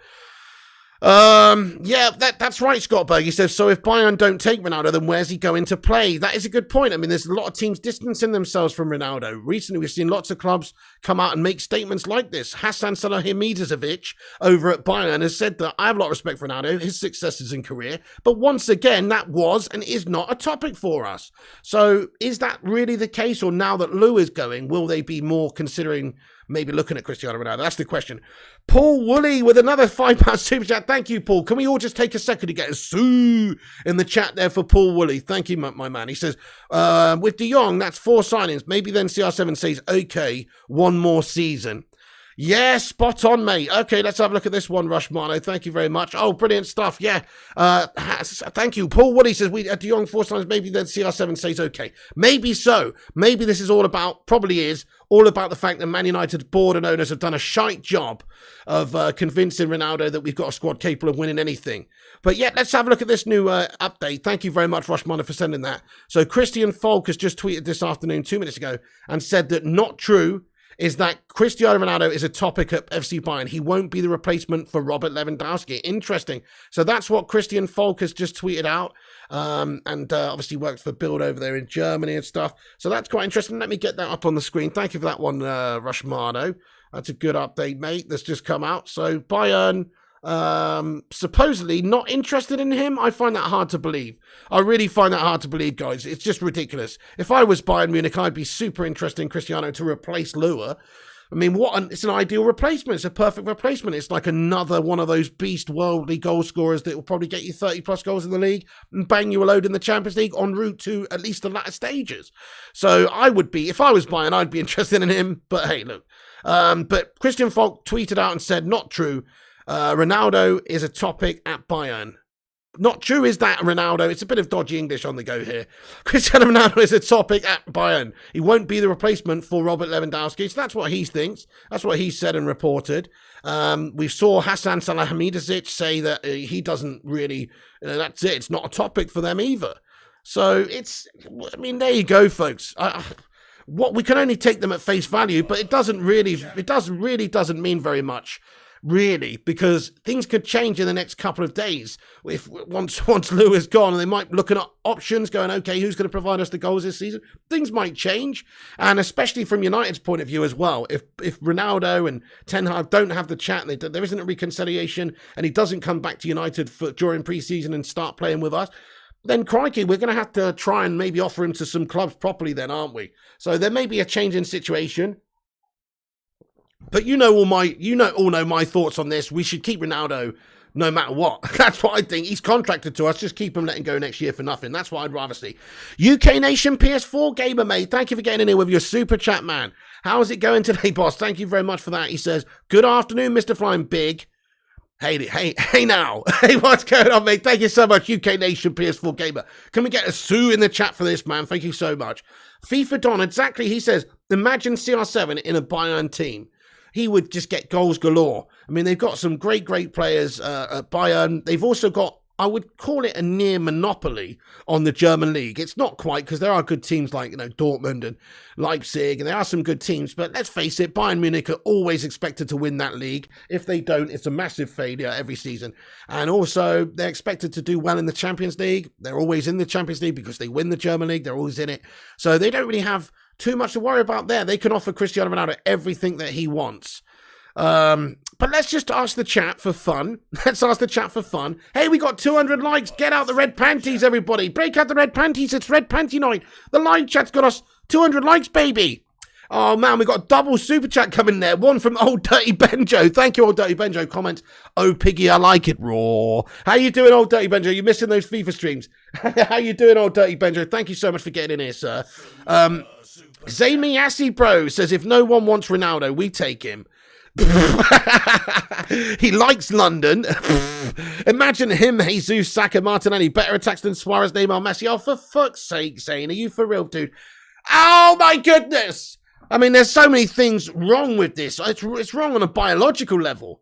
Yeah, that's right, Scott Berg. He says, so if Bayern don't take Ronaldo, then where's he going to play? That is a good point. I mean, there's a lot of teams distancing themselves from Ronaldo. Recently, we've seen lots of clubs come out and make statements like this. Hasan Salihamidzic over at Bayern has said that I have a lot of respect for Ronaldo, his successes in career, but once again, that was and is not a topic for us. So is that really the case? Or now that Lou is going, will they be more considering maybe looking at Cristiano Ronaldo? That's the question. Paul Woolley with another £5 super chat. Thank you, Paul. Can we all just take a second to get a sue in the chat there for Paul Woolley? Thank you, my man. He says, with De Jong, that's 4 signings. Maybe then CR7 says, okay, 1 more season. Yeah, spot on, mate. Okay, let's have a look at this one, Rushmano. Thank you very much. Oh, brilliant stuff. Yeah. Thank you. Paul Woody says, we at De Jong 4 times, maybe then CR7 says okay. Maybe so. Maybe this is all about, probably is, all about the fact that Man United's board and owners have done a shite job of convincing Ronaldo that we've got a squad capable of winning anything. But yeah, let's have a look at this new update. Thank you very much, Rushmano, for sending that. So Christian Falk has just tweeted this afternoon, 2 minutes ago, and said that not true is that Cristiano Ronaldo is a topic at FC Bayern. He won't be the replacement for Robert Lewandowski. Interesting. So that's what Christian Falk has just tweeted out. And obviously works for Bild over there in Germany and stuff. So that's quite interesting. Let me get that up on the screen. Thank you for that one, Rushmano. That's a good update, mate. That's just come out. So Bayern supposedly not interested in him. I find that hard to believe. I really find that hard to believe, guys. It's just ridiculous. If I was Bayern Munich, I'd be super interested in Cristiano to replace Lua. I mean, it's an ideal replacement. It's a perfect replacement. It's like another one of those beast worldly goal scorers that will probably get you 30 plus goals in the league and bang you a load in the Champions League en route to at least the latter stages. So I would be, if I was Bayern, I'd be interested in him. But hey, look. But Christian Falk tweeted out and said, not true. Ronaldo is a topic at Bayern. Not true is that, Ronaldo. It's a bit of dodgy English on the go here. Cristiano Ronaldo is a topic at Bayern. He won't be the replacement for Robert Lewandowski. So that's what he thinks. That's what he said and reported. We saw Hasan Salihamidzic say that he doesn't really, that's it. It's not a topic for them either. So there you go, folks. What we can only take them at face value, but it doesn't really mean very much. Really, because things could change in the next couple of days. If once Lou is gone, and they might look at options, going, okay, who's going to provide us the goals this season? Things might change, and especially from United's point of view as well. If Ronaldo and Ten Hag don't have the chat, and there isn't a reconciliation, and he doesn't come back to United during pre-season and start playing with us, then crikey, we're going to have to try and maybe offer him to some clubs properly, then, aren't we? So there may be a change in situation. But you all know my thoughts on this. We should keep Ronaldo no matter what. That's what I think. He's contracted to us. Just keep him, let him go next year for nothing. That's what I'd rather see. UK Nation PS4 Gamer, mate. Thank you for getting in here with your super chat, man. How's it going today, boss? Thank you very much for that. He says, good afternoon, Mr. Flying Big. Hey now. Hey, what's going on, mate? Thank you so much, UK Nation PS4 Gamer. Can we get a sue in the chat for this, man? Thank you so much. FIFA Don, exactly. He says, imagine CR7 in a Bayern team. He would just get goals galore. I mean, they've got some great players at Bayern. They've also got, I would call it a near monopoly on the German league. It's not quite, because there are good teams like, Dortmund and Leipzig, and there are some good teams. But let's face it, Bayern Munich are always expected to win that league. If they don't, it's a massive failure every season. And also, they're expected to do well in the Champions League. They're always in the Champions League because they win the German league. They're always in it. So they don't really have too much to worry about there. They can offer Cristiano Ronaldo everything that he wants. But let's just ask the chat for fun. Hey, we got 200 likes. Get out the red panties, everybody. Break out the red panties. It's red panty night. The live chat's got us 200 likes, baby. Oh, man, we got a double super chat coming there. One from Old Dirty Benjo. Thank you, Old Dirty Benjo. Comment, oh, Piggy, I like it raw. How you doing, Old Dirty Benjo? You missing those FIFA streams? How you doing, Old Dirty Benjo? Thank you so much for getting in here, sir. Zamy Assy Bro says, if no one wants Ronaldo, we take him. He likes London. Imagine him, Jesus, Saka, Martinelli, better attacks than Suarez, Neymar, Messi. Oh, for fuck's sake, Zane, are you for real, dude? Oh, my goodness. I mean, there's so many things wrong with this. It's wrong on a biological level.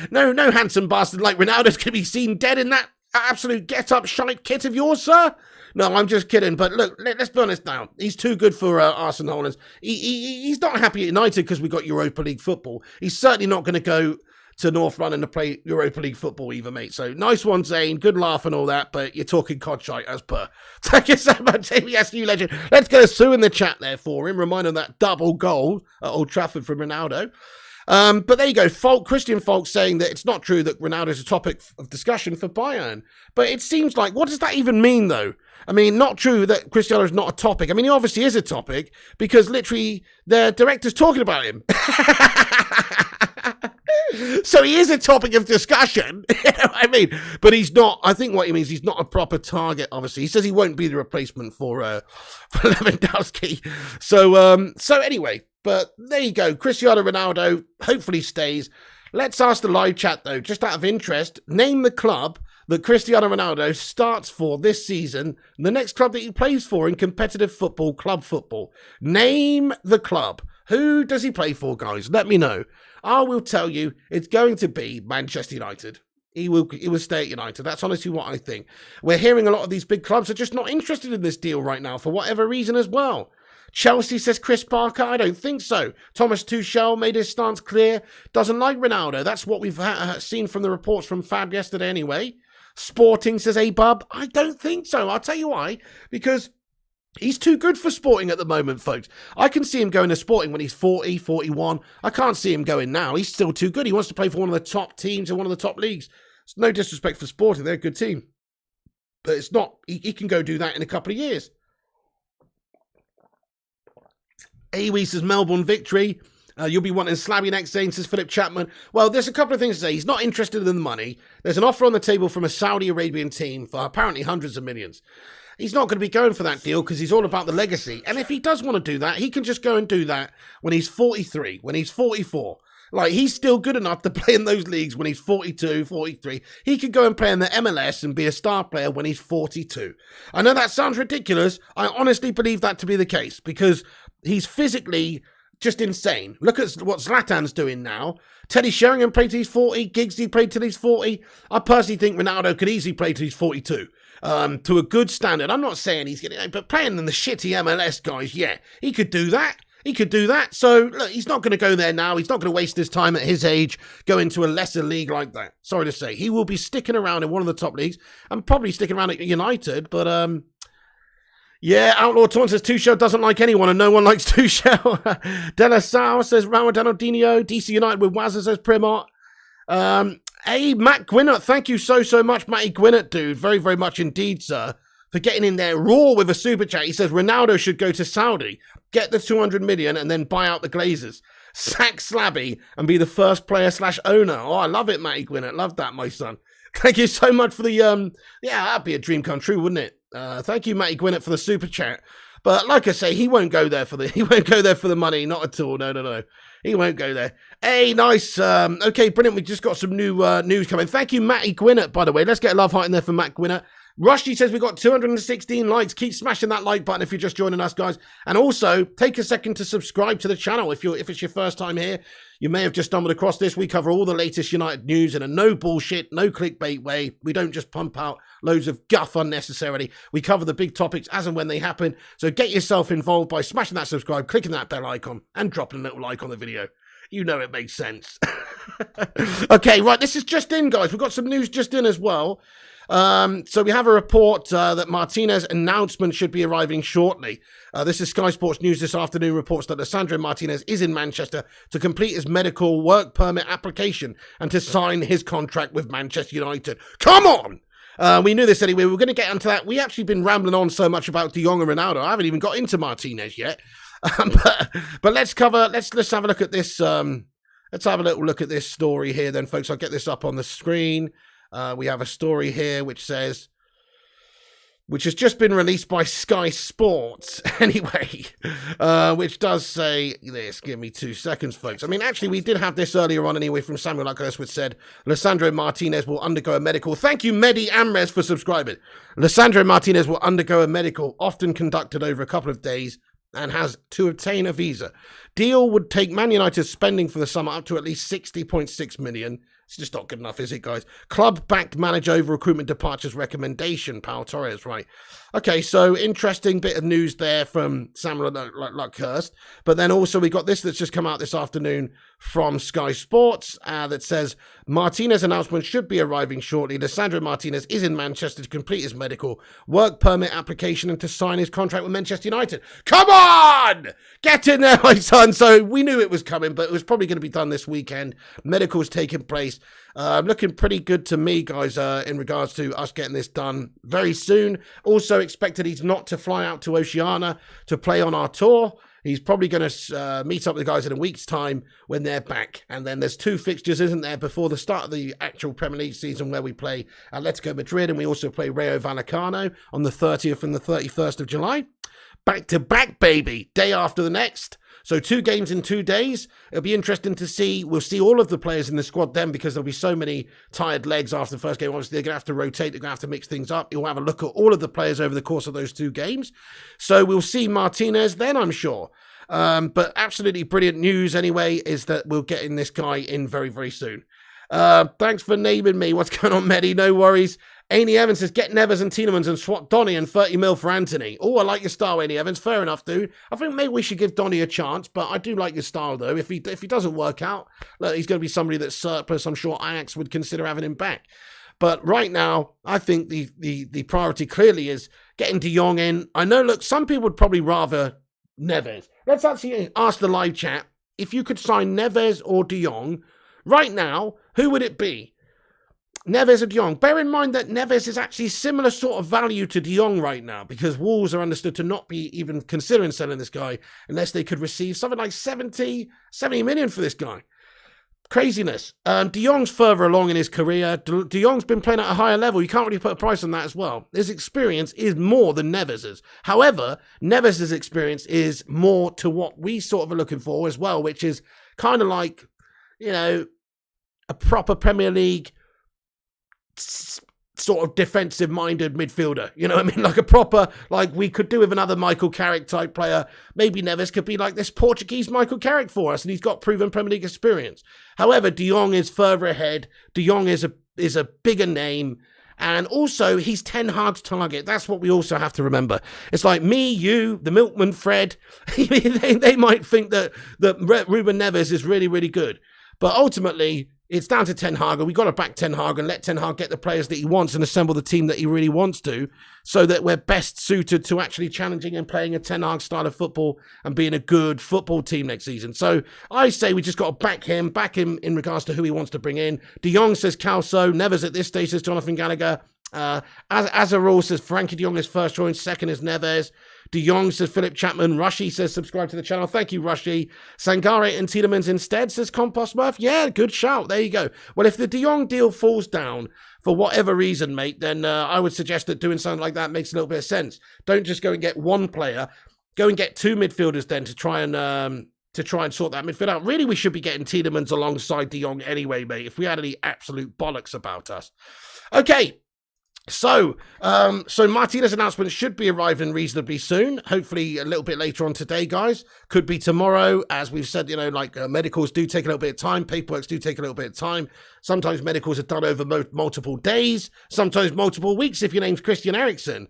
No handsome bastard like Ronaldo's going to be seen dead in that absolute get-up shite kit of yours, sir. No, I'm just kidding. But look, let's be honest now. He's too good for Arsenal. He's not happy at United because we got Europa League football. He's certainly not going to go to North London to play Europa League football either, mate. So nice one, Zane. Good laugh and all that, but you're talking cod shite as per. Thank you so much, ABSU legend. Let's get a Sue in the chat there for him. Reminder of that double goal at Old Trafford from Ronaldo. But there you go. Christian Falk saying that it's not true that Ronaldo is a topic of discussion for Bayern. But it seems like, what does that even mean, though? I mean, not true that Cristiano is not a topic. I mean, he obviously is a topic because literally the director's talking about him. So he is a topic of discussion. You know what I mean? But he's not. I think what he means, he's not a proper target, obviously. He says he won't be the replacement for Lewandowski. So anyway, but there you go. Cristiano Ronaldo hopefully stays. Let's ask the live chat, though, just out of interest, name the club that Cristiano Ronaldo starts for this season, the next club that he plays for in competitive football, club football. Name the club. Who does he play for, guys? Let me know. I will tell you, it's going to be Manchester United. He will stay at United. That's honestly what I think. We're hearing a lot of these big clubs are just not interested in this deal right now for whatever reason as well. Chelsea says Chris Parker. I don't think so. Thomas Tuchel made his stance clear. Doesn't like Ronaldo. That's what we've seen from the reports from Fab yesterday anyway. Sporting says A-Bub. I don't think so. I'll tell you why. Because he's too good for Sporting at the moment, folks. I can see him going to Sporting when he's 40, 41. I can't see him going now. He's still too good. He wants to play for one of the top teams in one of the top leagues. It's no disrespect for Sporting. They're a good team. But it's not. He can go do that in a couple of years. Awe says Melbourne victory. You'll be wanting Slabby next, Zane, says Philip Chapman. Well, there's a couple of things to say. He's not interested in the money. There's an offer on the table from a Saudi Arabian team for apparently hundreds of millions. He's not going to be going for that deal because he's all about the legacy. And if he does want to do that, he can just go and do that when he's 43, when he's 44. Like, he's still good enough to play in those leagues when he's 42, 43. He could go and play in the MLS and be a star player when he's 42. I know that sounds ridiculous. I honestly believe that to be the case because he's physically just insane. Look at what Zlatan's doing now. Teddy Sheringham played till he's 40. Giggsy played till he's 40. I personally think Ronaldo could easily play till he's 42. To a good standard. I'm not saying he's getting, but playing in the shitty MLS guys, yeah, he could do that. He could do that. So, look, he's not going to go there now. He's not going to waste his time at his age going to a lesser league like that. Sorry to say. He will be sticking around in one of the top leagues and probably sticking around at United, but, yeah, Outlaw Torn says Tuchel doesn't like anyone and no one likes Tuchel. De La Salle says Ronaldinho. DC United with Wazza says Primart. Hey, Matt Gwinnett, thank you so much, Matty Gwinnett, dude. Very, very much indeed, sir, for getting in there raw with a super chat. He says Ronaldo should go to Saudi, get the 200 million and then buy out the Glazers. Sack Slabby and be the first player/owner. Oh, I love it, Matty Gwinnett. Love that, my son. Thank you so much for the, yeah, that'd be a dream come true, wouldn't it? Thank you, Matty Gwinnett, for the super chat. But like I say, he won't go there for the money, not at all. No. He won't go there. Hey, nice. Okay, brilliant. We just got some new news coming. Thank you, Matty Gwinnett, by the way. Let's get a love heart in there for Matt Gwinnett. Rushdie says we got 216 likes. Keep smashing that like button if you're just joining us, guys. And also, take a second to subscribe to the channel if it's your first time here. You may have just stumbled across this. We cover all the latest United news in a no bullshit, no clickbait way. We don't just pump out loads of guff unnecessarily. We cover the big topics as and when they happen. So get yourself involved by smashing that subscribe, clicking that bell icon, and dropping a little like on the video. You know it makes sense. Okay, right. This is just in, guys. We've got some news just in as well. So we have a report that Martinez announcement should be arriving shortly. This is Sky Sports News this afternoon reports that Lisandro Martinez is in Manchester to complete his medical work permit application and to sign his contract with Manchester United. Come on! We knew this anyway. We were going to get into that. We actually been rambling on so much about Jong and Ronaldo. I haven't even got into Martinez yet. But let's have a look at this. Let's have a little look at this story here then, folks. I'll get this up on the screen. We have a story here which has just been released by Sky Sports anyway, which does say this. Give me 2 seconds, folks. I mean, actually, we did have this earlier on anyway from Samuel Luckhurst, which said Lisandro Martinez will undergo a medical. Thank you, Mehdi Amrez, for subscribing. Lisandro Martinez will undergo a medical, often conducted over a couple of days, and has to obtain a visa. Deal would take Man United's spending for the summer up to at least 60.6 million. It's just not good enough, is it, guys? Club-backed manage over recruitment departures recommendation. Pau Torres, right. Okay, so interesting bit of news there from Samuel Luckhurst. But then also we got this that's just come out this afternoon from Sky Sports that says Martinez announcement should be arriving shortly. Lisandro Martinez is in Manchester to complete his medical work permit application and to sign his contract with Manchester United. Come on! Get in there, my son. So we knew it was coming, but it was probably going to be done this weekend. Medical's taking place. Looking pretty good to me, guys, in regards to us getting this done very soon. Also expected he's not to fly out to Oceania to play on our tour. He's probably going to meet up with the guys in a week's time when they're back. And then there's 2 fixtures, isn't there, before the start of the actual Premier League season where we play Atletico Madrid and we also play Rayo Vallecano on the 30th and the 31st of July. Back to back, baby, day after the next. So 2 games in 2 days. It'll be interesting to see. We'll see all of the players in the squad then because there'll be so many tired legs after the first game. Obviously, they're going to have to rotate. They're going to have to mix things up. You'll have a look at all of the players over the course of those 2 games. So we'll see Martinez then, I'm sure. But absolutely brilliant news anyway is that we'll get in this guy in very, very soon. Thanks for naming me. What's going on, Medi? No worries. Amy Evans says, get Neves and Tielemans and swap Donny and 30 mil for Anthony. Oh, I like your style, Amy Evans. Fair enough, dude. I think maybe we should give Donny a chance, but I do like your style, though. If he doesn't work out, look, he's going to be somebody that's surplus. I'm sure Ajax would consider having him back. But right now, I think the priority clearly is getting De Jong in. I know, look, some people would probably rather Neves. Let's actually ask the live chat. If you could sign Neves or De Jong, right now, who would it be? Neves or De Jong. Bear in mind that Neves is actually similar sort of value to De Jong right now because Wolves are understood to not be even considering selling this guy unless they could receive something like 70 million for this guy. Craziness. De Jong's further along in his career. De Jong's been playing at a higher level. You can't really put a price on that as well. His experience is more than Neves's. However, Neves's experience is more to what we sort of are looking for as well, which is kind of like, you know, a proper Premier League sort of defensive-minded midfielder. You know what I mean? Like a proper, like we could do with another Michael Carrick type player. Maybe Neves could be like this Portuguese Michael Carrick for us, and he's got proven Premier League experience. However, De Jong is further ahead. De Jong is a bigger name, and also he's Ten Hag's target. That's what we also have to remember. It's like me, you, the milkman, Fred. they might think that Ruben Neves is really, really good, but ultimately, it's down to Ten Hag, and we've got to back Ten Hag and let Ten Hag get the players that he wants and assemble the team that he really wants to so that we're best suited to actually challenging and playing a Ten Hag style of football and being a good football team next season. So I say we just got to back him in regards to who he wants to bring in. De Jong says Calso. Neves at this stage says Jonathan Gallagher. As a rule says Frankie De Jong is first choice, second is Neves. De Jong says Philip Chapman. Rushy says subscribe to the channel. Thank you, Rushy. Sangare and Tielemans instead says Compost Murph. Yeah, good shout. There you go. Well, if the De Jong deal falls down for whatever reason, mate, then I would suggest that doing something like that makes a little bit of sense. Don't just go and get one player. Go and get 2 midfielders then to try and sort that midfield out. Really, we should be getting Tielemans alongside De Jong anyway, mate, if we had any absolute bollocks about us. Okay. So Martinez announcement should be arriving reasonably soon. Hopefully a little bit later on today, guys. Could be tomorrow. As we've said, you know, like medicals do take a little bit of time. Paperwork do take a little bit of time. Sometimes medicals are done over multiple days. Sometimes multiple weeks if your name's Christian Eriksen.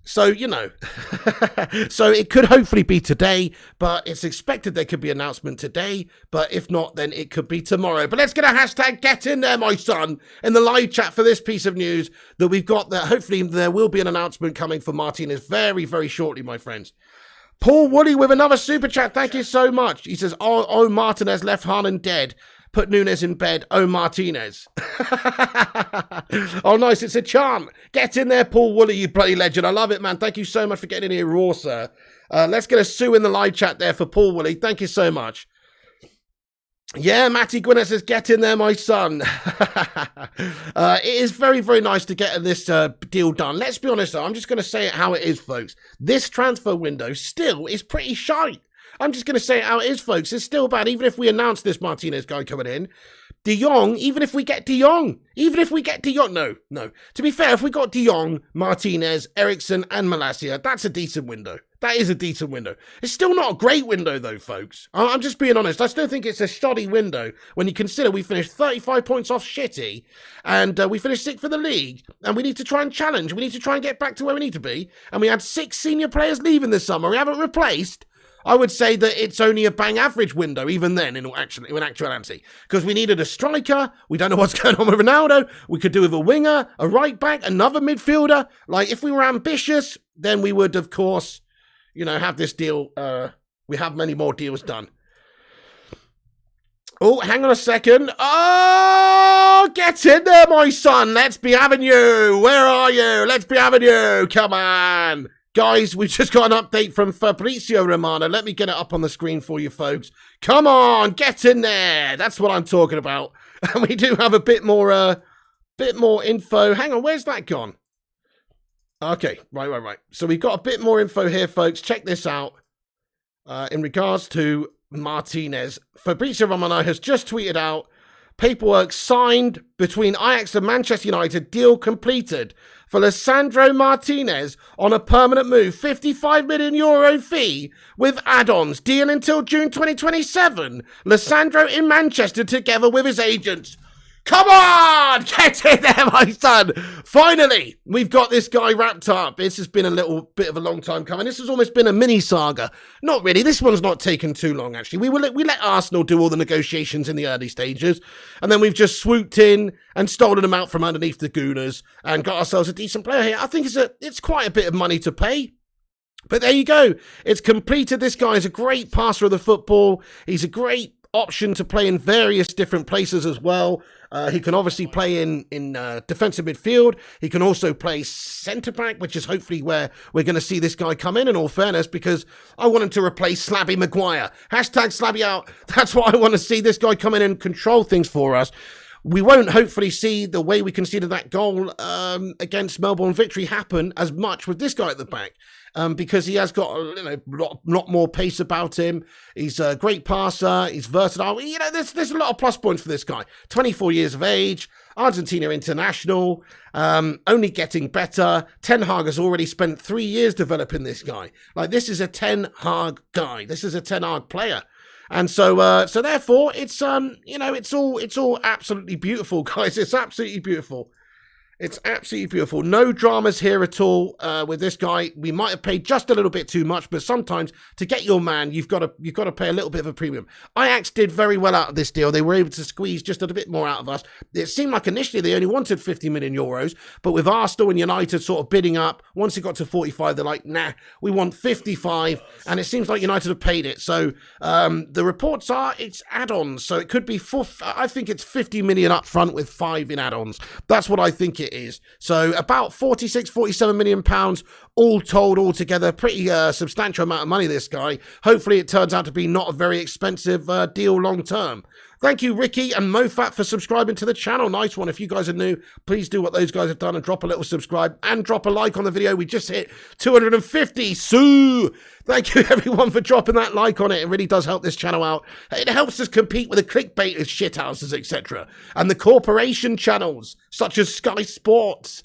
So, you know, so it could hopefully be today, but it's expected there could be an announcement today, but if not, then it could be tomorrow. But let's get a hashtag get in there, my son, in the live chat for this piece of news that we've got there. Hopefully there will be an announcement coming for Martinez very, very shortly, my friends. Paul Woolley with another super chat. Thank you so much. He says, oh Martinez left Haaland dead. Put Nunes in bed. Oh, Martinez. Oh, nice. It's a chant. Get in there, Paul Woolley, you bloody legend. I love it, man. Thank you so much for getting in here raw, sir. Let's get a sue in the live chat there for Paul Woolley. Thank you so much. Yeah, Matty Gwinnett says, get in there, my son. It is very, very nice to get this deal done. Let's be honest, though. I'm just going to say it how it is, folks. This transfer window still is pretty shite. I'm just going to say it how it is, folks. It's still bad. Even if we announce this Martinez guy coming in, De Jong, even if we get De Jong, no. To be fair, if we got De Jong, Martinez, Eriksen and Malacia, that's a decent window. That is a decent window. It's still not a great window, though, folks. I'm just being honest. I still think it's a shoddy window when you consider we finished 35 points off shitty, and we finished 6th for the league, and we need to try and challenge. We need to try and get back to where we need to be, and we had 6 senior players leaving this summer. We haven't replaced. I would say that it's only a bang average window, even then, in actuality. Because we needed a striker. We don't know what's going on with Ronaldo. We could do with a winger, a right back, another midfielder. Like, if we were ambitious, then we would, of course, have this deal. We have many more deals done. Oh, hang on a second. Oh, get in there, my son. Let's be having you. Where are you? Let's be having you. Come on. Guys, we've just got an update from Fabrizio Romano. Let me get it up on the screen for you folks. Come on, get in there. That's what I'm talking about. And we do have a bit more info. Hang on, where's that gone? Okay, right. So we've got a bit more info here, folks. Check this out. In regards to Martinez, Fabrizio Romano has just tweeted out, paperwork signed between Ajax and Manchester United, deal completed for Lisandro Martinez on a permanent move, €55 million fee with add-ons, deal until June 2027. Lisandro in Manchester together with his agents. Come on! Get in there, my son! Finally, we've got this guy wrapped up. This has been a little bit of a long time coming. This has almost been a mini saga. Not really. This one's not taken too long, actually. We let Arsenal do all the negotiations in the early stages, and then we've just swooped in and stolen them out from underneath the Gooners and got ourselves a decent player here. I think it's quite a bit of money to pay. But there you go. It's completed. This guy is a great passer of the football. He's a great option to play in various different places as well. He can obviously play in defensive midfield. He can also play centre-back, which is hopefully where we're going to see this guy come in all fairness, because I want him to replace Slabby Maguire. Hashtag Slabby out. That's what I want to see, this guy come in and control things for us. We won't hopefully see the way we conceded that goal against Melbourne Victory happen as much with this guy at the back. Because he has got a lot more pace about him. He's a great passer. He's versatile. There's a lot of plus points for this guy. 24 years of age, Argentina international, only getting better. Ten Hag has already spent 3 years developing this guy. Like, this is a Ten Hag guy. This is a Ten Hag player. And so therefore, it's all absolutely beautiful, guys. It's absolutely beautiful. It's absolutely beautiful. No dramas here at all with this guy. We might have paid just a little bit too much, but sometimes to get your man, you've got to pay a little bit of a premium. Ajax did very well out of this deal. They were able to squeeze just a little bit more out of us. It seemed like initially they only wanted 50 million euros, but with Arsenal and United sort of bidding up, once it got to 45, they're like, nah, we want 55, and it seems like United have paid it. So the reports are it's add-ons, so it could be I think it's 50 million up front with 5 in add-ons. That's what I think it is. So about 47 million pounds all told, all together. Pretty substantial amount of money, this guy. Hopefully it turns out to be not a very expensive deal long term. Thank you, Ricky and Mofat, for subscribing to the channel. Nice one. If you guys are new, please do what those guys have done and drop a little subscribe and drop a like on the video. We just hit 250. Sue! Thank you, everyone, for dropping that like on it. It really does help this channel out. It helps us compete with the clickbait shithouses, etc. And the corporation channels, such as Sky Sports.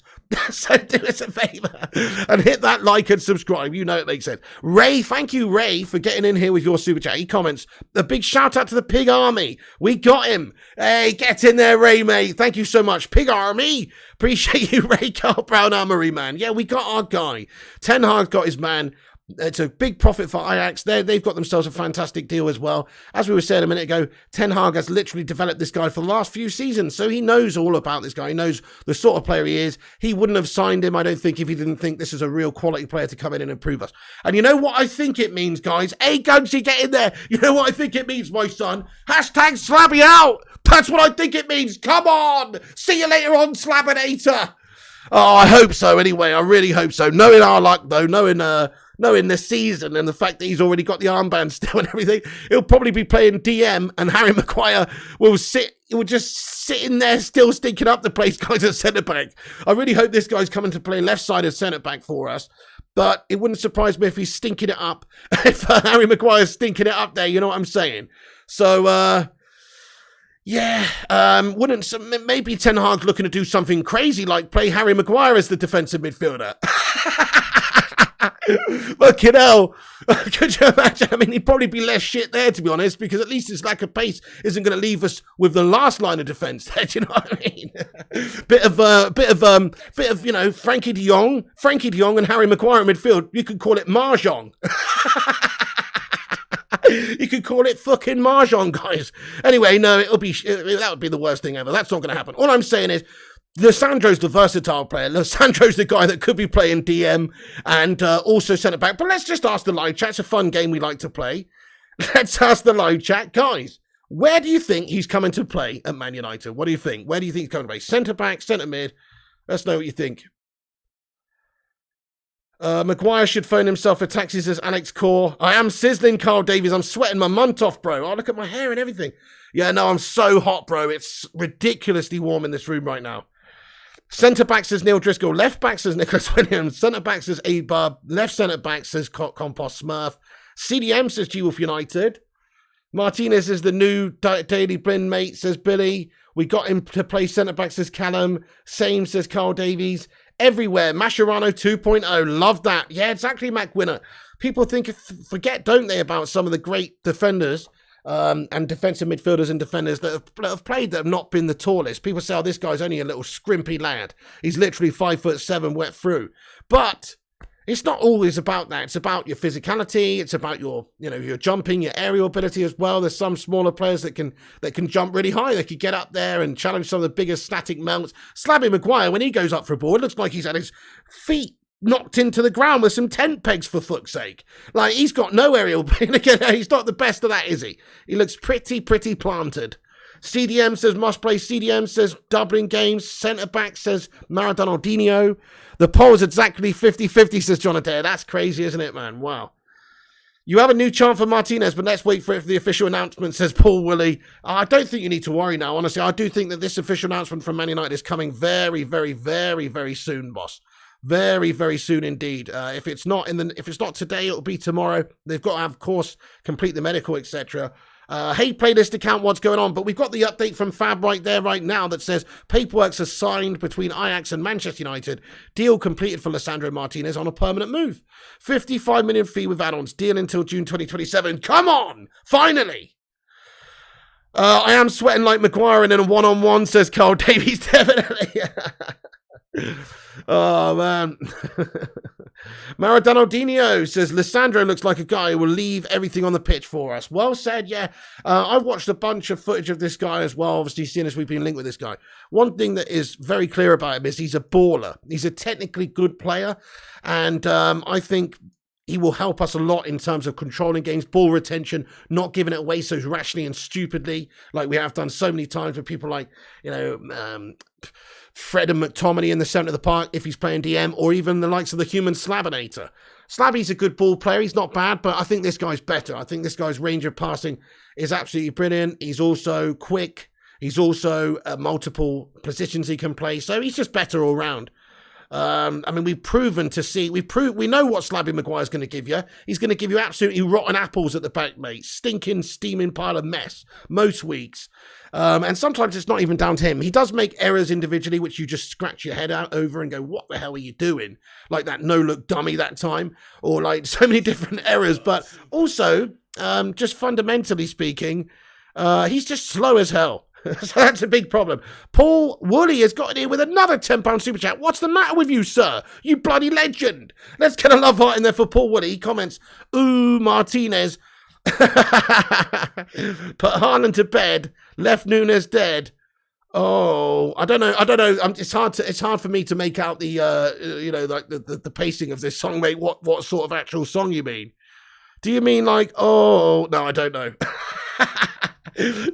So do us a favour and hit that like and subscribe. You know it makes sense. Ray, thank you, Ray, for getting in here with your super chat. He comments, a big shout out to the Pig Army. We got him. Hey, get in there, Ray, mate. Thank you so much. Pig Army. Appreciate you, Ray. Carl Brown Armory, man. Yeah, we got our guy. Ten Hag got his man. It's a big profit for Ajax. They've got themselves a fantastic deal as well. As we were saying a minute ago, Ten Hag has literally developed this guy for the last few seasons, so he knows all about this guy. He knows the sort of player he is. He wouldn't have signed him, I don't think, if he didn't think this is a real quality player to come in and improve us. And you know what I think it means, guys? Hey, Gunsy, get in there. You know what I think it means, my son? Hashtag Slabby out. That's what I think it means. Come on. See you later on, Slabinator. Oh, I hope so anyway. I really hope so. Knowing our luck, though, knowing the season and the fact that he's already got the armband still and everything, he'll probably be playing DM, and Harry Maguire will just sit in there still stinking up the place, guys, at centre-back. I really hope this guy's coming to play left-sided centre-back for us, but it wouldn't surprise me if he's stinking it up, if Harry Maguire's stinking it up there, you know what I'm saying? So, maybe Ten Hag's looking to do something crazy like play Harry Maguire as the defensive midfielder. Fucking hell. Could you imagine? I mean, he'd probably be less shit there, to be honest, because at least his lack of pace isn't going to leave us with the last line of defence there. Do you know what I mean? bit of, you know, Frankie de Jong and Harry Maguire in midfield. You could call it Mahjong. You could call it fucking Mahjong, guys. Anyway, no, that would be the worst thing ever. That's not going to happen. All I'm saying is, Lissandro's the versatile player. Lissandro's the guy that could be playing DM and also centre back. But let's just ask the live chat. It's a fun game we like to play. Let's ask the live chat. Guys, where do you think he's coming to play at Man United? What do you think? Where do you think he's coming to play? Centre back, centre mid? Let's know what you think. Maguire should phone himself a taxi, says Alex Core. I am sizzling, Carl Davies. I'm sweating my munt off, bro. Oh, look at my hair and everything. Yeah, no, I'm so hot, bro. It's ridiculously warm in this room right now. Centre back says Neil Driscoll. Left back says Nicholas Williams. Centre back says Abab. Left centre back says Compost Smurf. CDM says G-Wolf United. Martinez is the new Daily Blind mate, says Billy. We got him to play centre back, says Callum. Same, says Carl Davies. Everywhere. Mascherano 2.0. Love that. Yeah, exactly, Mac Winner. People forget, don't they, about some of the great defenders and defensive midfielders and defenders that have played that have not been the tallest. People say, oh, this guy's only a little scrimpy lad. He's literally 5'7" wet through. But it's not always about that. It's about your physicality. It's about your jumping, your aerial ability as well. There's some smaller players that can jump really high. They could get up there and challenge some of the biggest static mounts. Slabby Maguire, when he goes up for a ball, it looks like he's had his feet knocked into the ground with some tent pegs, for fuck's sake. Like, he's got no aerial. Again, he's not the best of that, is he? He looks pretty planted. CDM says must play. CDM says doubling games. Centre back says Ronaldo. The poll is exactly 50-50, says John Adair. That's crazy, isn't it, man? Wow. You have a new chant for Martinez, but let's wait for the official announcement, says Paul Woolley. I don't think you need to worry now, honestly. I do think that this official announcement from Man United is coming very, very, very, very soon, boss. Very, very soon indeed. If it's not today, it'll be tomorrow. They've got to have, of course, complete the medical, etc. Hey, playlist account, what's going on? But we've got the update from Fab right there, right now, that says paperwork's signed between Ajax and Manchester United. Deal completed for Lisandro Martinez on a permanent move. 55 million fee with add-ons. Deal until June 2027. Come on! Finally! I am sweating like Maguire in a one-on-one, says Carl Davies. Definitely. Oh, man. Maradonaldinho says, Lisandro looks like a guy who will leave everything on the pitch for us. Well said, yeah. I've watched a bunch of footage of this guy as well, obviously, seeing as we've been linked with this guy. One thing that is very clear about him is he's a baller. He's a technically good player, and I think he will help us a lot in terms of controlling games, ball retention, not giving it away so rashly and stupidly, like we have done so many times with people like, Fred and McTominay in the centre of the park if he's playing DM, or even the likes of the human Slabinator. Slabby's a good ball player. He's not bad, but I think this guy's better. I think this guy's range of passing is absolutely brilliant. He's also quick. He's also multiple positions he can play. So he's just better all round. We've proven to see, we know what Slabby Maguire's going to give you. He's going to give you absolutely rotten apples at the back, mate. Stinking, steaming pile of mess most weeks. And sometimes it's not even down to him. He does make errors individually, which you just scratch your head out over and go, what the hell are you doing? Like that no-look dummy that time, or like so many different errors. But also, just fundamentally speaking, he's just slow as hell. So that's a big problem. Paul Woolley has got in here with another £10 super chat. What's the matter with you, sir? You bloody legend. Let's get a love heart in there for Paul Woolley. He comments, ooh, Martinez. Put Haaland to bed. Left Nunes dead. Oh, I don't know. It's hard for me to make out the the pacing of this song, mate. What sort of actual song you mean? Do you mean like, oh, no, I don't know.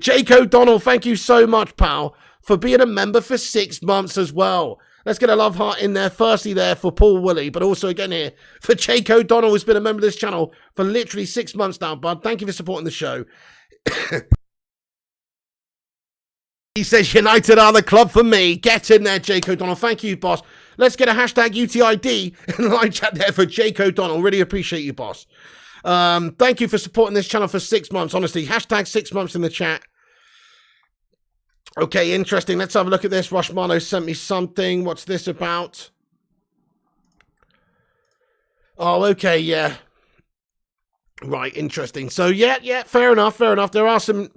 Jake O'Donnell, thank you so much, pal, for being a member for 6 months as well. Let's get a love heart in there, firstly there for Paul Woolley, but also again here for Jake O'Donnell, who's been a member of this channel for literally 6 months now, bud. Thank you for supporting the show. He says, United are the club for me. Get in there, Jake O'Donnell. Thank you, boss. Let's get a hashtag UTID in the live chat there for Jake O'Donnell. Really appreciate you, boss. Thank you for supporting this channel for 6 months. Honestly, hashtag 6 months in the chat. Okay, interesting. Let's have a look at this. Rushmano sent me something. What's this about? Oh, okay, yeah. Right, interesting. So yeah, fair enough. There are some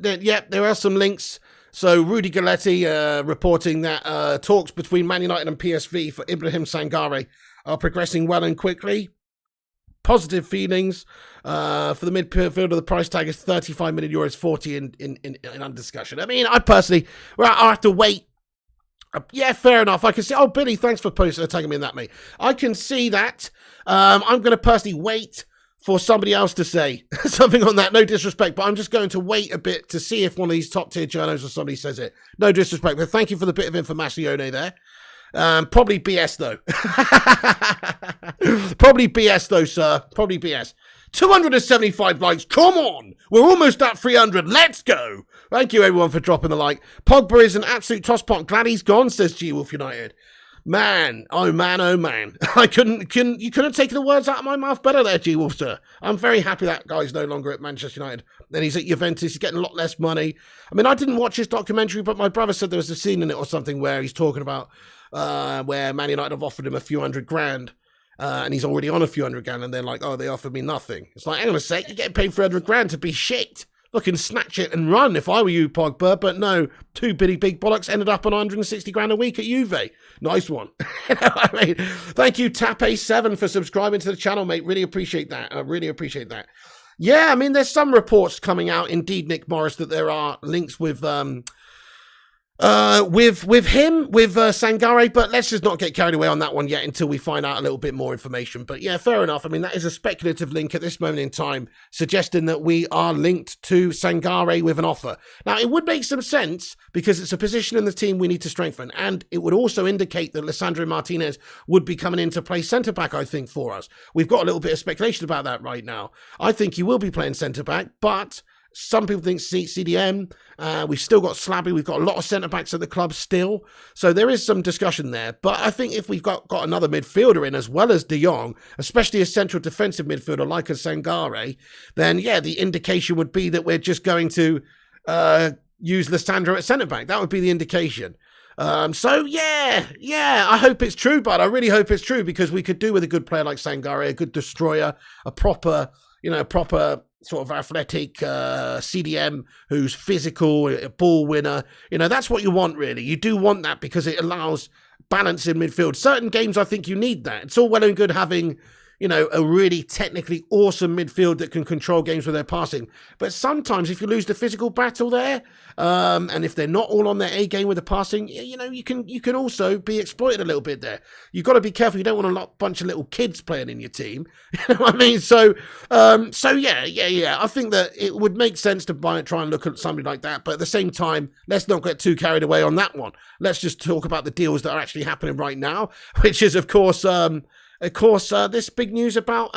links. So Rudy Galletti reporting that talks between Man United and PSV for Ibrahim Sangare are progressing well and quickly. Positive feelings for the midfielder. The price tag is 35 million euros, 40 in under discussion. I mean, I personally, I'll have to wait. Yeah, fair enough. I can see. Oh, Billy, thanks for tagging me in that, mate. I can see that. I'm going to personally wait for somebody else to say something on that. No disrespect, but I'm just going to wait a bit to see if one of these top tier journals or somebody says it. No disrespect, but thank you for the bit of information there. Probably BS though. Probably BS though, sir. Probably BS. 275 likes. Come on. We're almost at 300. Let's go. Thank you everyone for dropping the like. Pogba is an absolute tosspot. Glad he's gone, says G Wolf United. Man, oh man. You couldn't have taken the words out of my mouth better there, G Wolf, sir. I'm very happy that guy's no longer at Manchester United. Then he's at Juventus. He's getting a lot less money. I mean, I didn't watch his documentary, but my brother said there was a scene in it or something where he's talking about where Man United have offered him a few $100,000. And he's already on a few $100,000, and they're like, oh, they offered me nothing. It's like, hang on a sec, you're getting paid for $100,000 to be shit. Fucking snatch it and run if I were you, Pogba. But no, two big bollocks ended up on $160,000 a week at Juve. Nice one. You know what I mean? Thank you, Tape7, for subscribing to the channel, mate. Really appreciate that. I really appreciate that. Yeah, I mean, there's some reports coming out, indeed, Nick Morris, that there are links with Sangare, but let's just not get carried away on that one yet until we find out a little bit more information. But yeah, fair enough. I mean, that is a speculative link at this moment in time, suggesting that we are linked to Sangare with an offer. Now, it would make some sense because it's a position in the team we need to strengthen, and it would also indicate that Lisandro Martinez would be coming in to play centre-back, I think, for us. We've got a little bit of speculation about that right now. I think he will be playing centre-back, but some people think CDM. We've still got Slabby. We've got a lot of centre-backs at the club still. So there is some discussion there. But I think if we've got another midfielder in as well as De Jong, especially a central defensive midfielder like a Sangare, then yeah, the indication would be that we're just going to use Lisandro at centre-back. That would be the indication. So yeah, I hope it's true, but I really hope it's true because we could do with a good player like Sangare, a good destroyer, a proper sort of athletic CDM who's physical, a ball winner. You know, that's what you want, really. You do want that because it allows balance in midfield. Certain games, I think you need that. It's all well and good having, you know, a really technically awesome midfield that can control games with their passing. But sometimes if you lose the physical battle there, and if they're not all on their A game with the passing, you know, you can also be exploited a little bit there. You've got to be careful. You don't want a bunch of little kids playing in your team. You know what I mean? So yeah. I think that it would make sense to try and look at somebody like that. But at the same time, let's not get too carried away on that one. Let's just talk about the deals that are actually happening right now, which is, of course, this big news about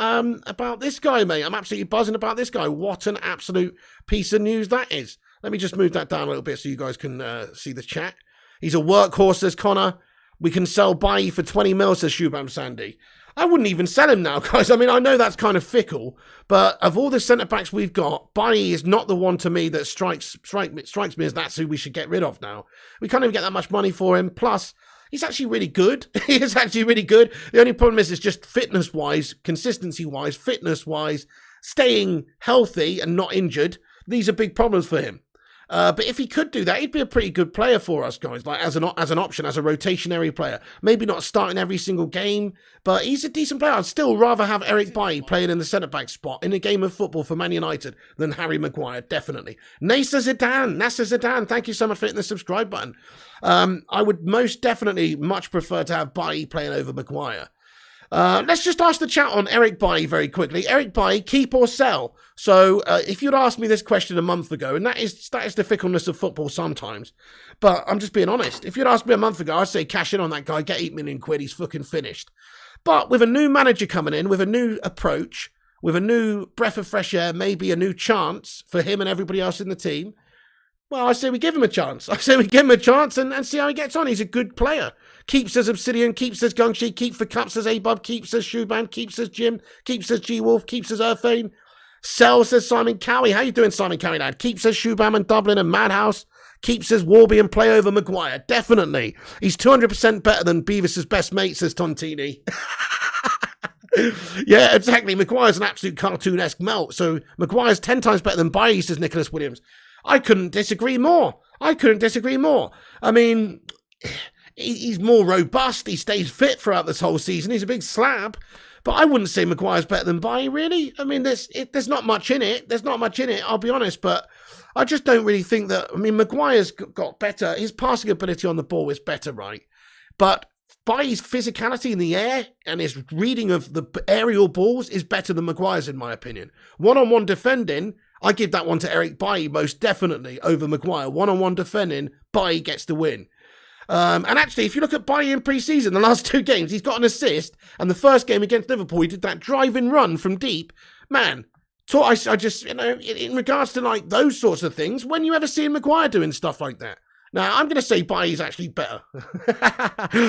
this guy, mate. I'm absolutely buzzing about this guy. What an absolute piece of news that is. Let me just move that down a little bit so you guys can see the chat. He's a workhorse, says Connor. We can sell Bailly for 20 mil, says Shubham Sandy. I wouldn't even sell him now, guys. I mean, I know that's kind of fickle, but of all the centre-backs we've got, Bailly is not the one to me that strikes me as that's who we should get rid of now. We can't even get that much money for him. Plus, he's actually really good. He is actually really good. The only problem is just fitness-wise, consistency-wise, fitness-wise, staying healthy and not injured. These are big problems for him. But if he could do that, he'd be a pretty good player for us, guys, like as an option, as a rotationary player. Maybe not starting every single game, but he's a decent player. I'd still rather have Eric Bailly playing in the centre-back spot in a game of football for Man United than Harry Maguire, definitely. Nasser Zidane, thank you so much for hitting the subscribe button. I would most definitely much prefer to have Bailly playing over Maguire. Let's just ask the chat on Eric Bailly very quickly. Eric Bailly, keep or sell? So if you'd asked me this question a month ago, and that is the fickleness of football sometimes, but I'm just being honest. If you'd asked me a month ago, I'd say cash in on that guy, get 8 million quid, he's fucking finished. But with a new manager coming in, with a new approach, with a new breath of fresh air, maybe a new chance for him and everybody else in the team, well, I say we give him a chance. and see how he gets on. He's a good player. Keeps as Obsidian, keeps as Gungshi, keeps the Cups as Abub, keeps as Shuban, keeps as Jim, keeps as G-Wolf, keeps as Earthane. Sells as Simon Cowie. How you doing, Simon Cowie, lad? Keeps as Shubham and Dublin and Madhouse. Keeps as Warby and play over Maguire. Definitely. He's 200% better than Beavis's best mate, says Tontini. Yeah, exactly. Maguire's an absolute cartoon-esque melt. So Maguire's 10 times better than Bailly, says Nicholas Williams. I couldn't disagree more. I mean, he's more robust. He stays fit throughout this whole season. He's a big slab. But I wouldn't say Maguire's better than Bailly, really. I mean, there's not much in it. I'll be honest. But I just don't really think that... I mean, Maguire's got better. His passing ability on the ball is better, right? But Bailly's physicality in the air and his reading of the aerial balls is better than Maguire's, in my opinion. One-on-one defending, I give that one to Eric Bailly most definitely over Maguire. One-on-one defending, Bailly gets the win. And actually, if you look at Bailly in pre-season, the last 2 games, he's got an assist. And the first game against Liverpool, he did that drive-in run from deep. Man, so I just, in regards to like those sorts of things, when you ever see Maguire doing stuff like that? Now, I'm going to say Bailly's actually better.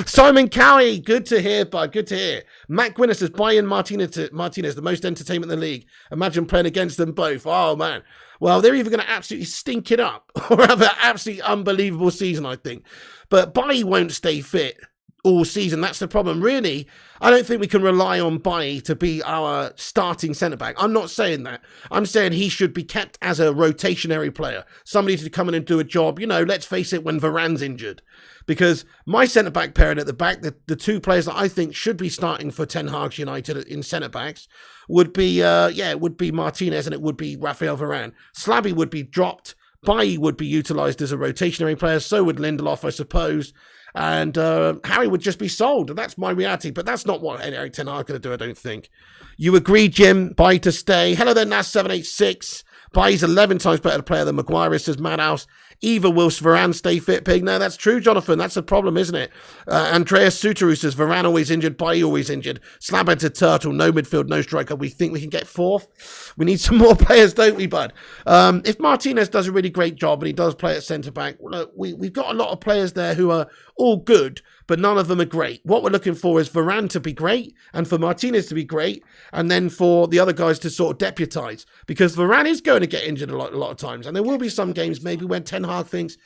Simon Cowie, good to hear, bud. Good to hear. Matt Gwynner says, Bailly and Martinez, the most entertainment in the league. Imagine playing against them both. Oh, man. Well, they're either going to absolutely stink it up or have an absolutely unbelievable season, I think. But Bailly won't stay fit all season. That's the problem. Really, I don't think we can rely on Bailly to be our starting centre-back. I'm not saying that. I'm saying he should be kept as a rotationary player. Somebody to come in and do a job. Let's face it, when Varane's injured. Because my centre-back pairing at the back, the 2 players that I think should be starting for Ten Hag's United in centre-backs would be, would be Martinez and it would be Raphael Varane. Slabby would be dropped. Bailly would be utilised as a rotationary player. So would Lindelof, I suppose. And Harry would just be sold. That's my reality. But that's not what Eric Ten Hag going to do, I don't think. You agree, Jim? Bailly to stay. Hello there, Nas786. Bailly's 11 times better player than Maguire, says Madhouse. Either will Varane stay fit, Pig? No, that's true, Jonathan. That's the problem, isn't it? Andreas Suteru says, Varane always injured, Bailly always injured. Slabhead to Turtle, no midfield, no striker. We think we can get 4th. We need some more players, don't we, bud? If Martinez does a really great job and he does play at centre-back, we've got a lot of players there who are all good, but none of them are great. What we're looking for is Varane to be great and for Martinez to be great and then for the other guys to sort of deputise. Because Varane is going to get injured a lot of times. And there will be some games maybe when Ten Hag thinks,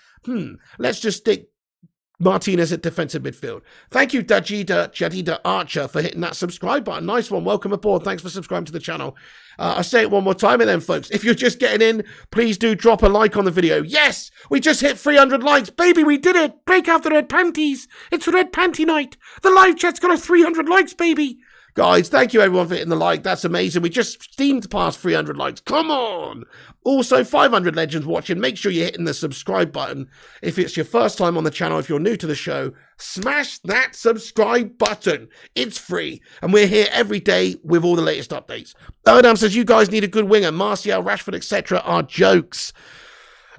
let's just stick Martinez at defensive midfield. Thank you, Jadida Archer, for hitting that subscribe button. Nice one. Welcome aboard. Thanks for subscribing to the channel. I'll say it one more time and then, folks, if you're just getting in, please do drop a like on the video. Yes, we just hit 300 likes. Baby, we did it. Break out the red panties. It's red panty night. The live chat's got 300 likes, baby. Guys, thank you everyone for hitting the like. That's amazing. We just steamed past 300 likes. Come on. Also, 500 legends watching. Make sure you're hitting the subscribe button. If it's your first time on the channel, if you're new to the show, smash that subscribe button. It's free. And we're here every day with all the latest updates. Erdam says, you guys need a good winger. Martial, Rashford, etc. are jokes.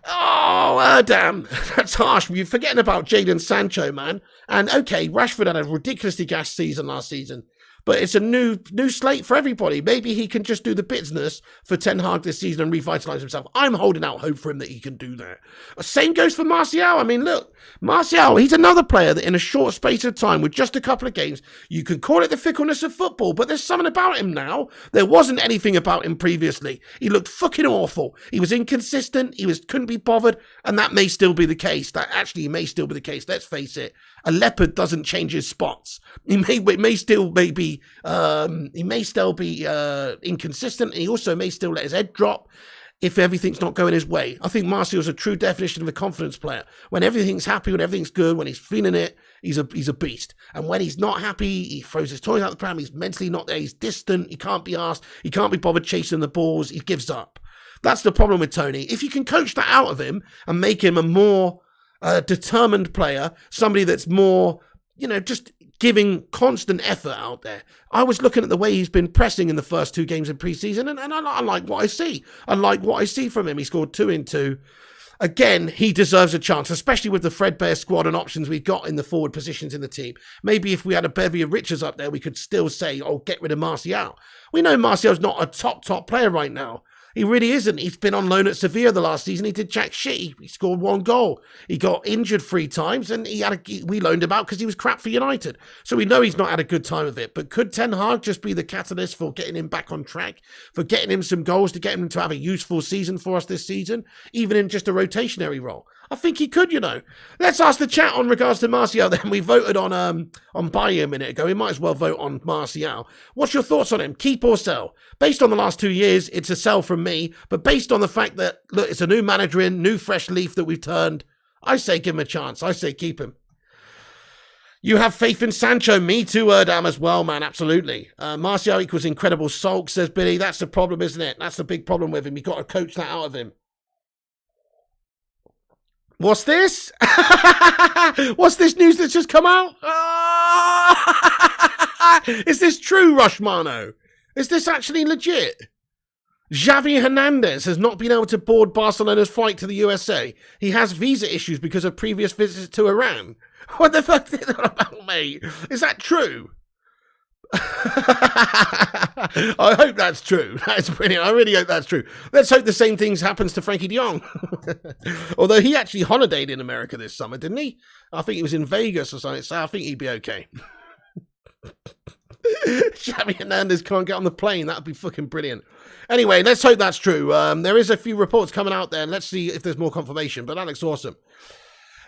Oh, Erdam. That's harsh. You're forgetting about Jadon Sancho, man. And okay, Rashford had a ridiculously gassed season last season. But it's a new slate for everybody. Maybe he can just do the business for Ten Hag this season and revitalise himself. I'm holding out hope for him that he can do that. Same goes for Martial. I mean, look, Martial, he's another player that in a short space of time, with just a couple of games, you can call it the fickleness of football, but there's something about him now. There wasn't anything about him previously. He looked fucking awful. He was inconsistent. Couldn't be bothered, and that may still be the case. That actually may still be the case. Let's face it. A leopard doesn't change his spots. He may still be inconsistent. He also may still let his head drop if everything's not going his way. I think Martial's a true definition of a confidence player. When everything's happy, when everything's good, when he's feeling it, he's a beast. And when he's not happy, he throws his toys out the pram. He's mentally not there. He's distant. He can't be asked. He can't be bothered chasing the balls. He gives up. That's the problem with Tony. If you can coach that out of him and make him a more determined player, somebody that's more, just giving constant effort out there. I was looking at the way he's been pressing in the first 2 games in pre-season, and I like what I see. I like what I see from him. He scored 2 in 2. Again, he deserves a chance, especially with the threadbare squad and options we've got in the forward positions in the team. Maybe if we had a bevy of Richards up there, we could still say, get rid of Martial. We know Martial's not a top player right now. He really isn't. He's been on loan at Sevilla the last season. He did jack shit. He scored 1 goal. He got injured 3 times, and we loaned him out because he was crap for United. So we know he's not had a good time of it. But could Ten Hag just be the catalyst for getting him back on track, for getting him some goals, to get him to have a useful season for us this season, even in just a rotationary role? I think he could, Let's ask the chat on regards to Martial then. We voted on Baye a minute ago. We might as well vote on Martial. What's your thoughts on him? Keep or sell? Based on the last 2 years, it's a sell from me. But based on the fact that, look, it's a new manager in, new fresh leaf that we've turned, I say give him a chance. I say keep him. You have faith in Sancho. Me too, Erdam, as well, man. Absolutely. Martial equals incredible sulk, says Billy. That's the problem, isn't it? That's the big problem with him. You've got to coach that out of him. What's this? What's this news that's just come out? Is this true, Rushmano? Is this actually legit? Xavi Hernandez has not been able to board Barcelona's flight to the USA. He has visa issues because of previous visits to Iran. What the fuck is that about, mate? Is that true? I hope that's true. That's brilliant. I really hope that's true. Let's hope the same things happens to Frankie de Jong. Although he actually holidayed in America this summer, didn't he? I think he was in Vegas or something, so I think he'd be okay. Xavi Hernandez can't get on the plane. That would be fucking brilliant. Anyway, let's hope that's true. There is a few reports coming out there. Let's see if there's more confirmation, but that looks awesome.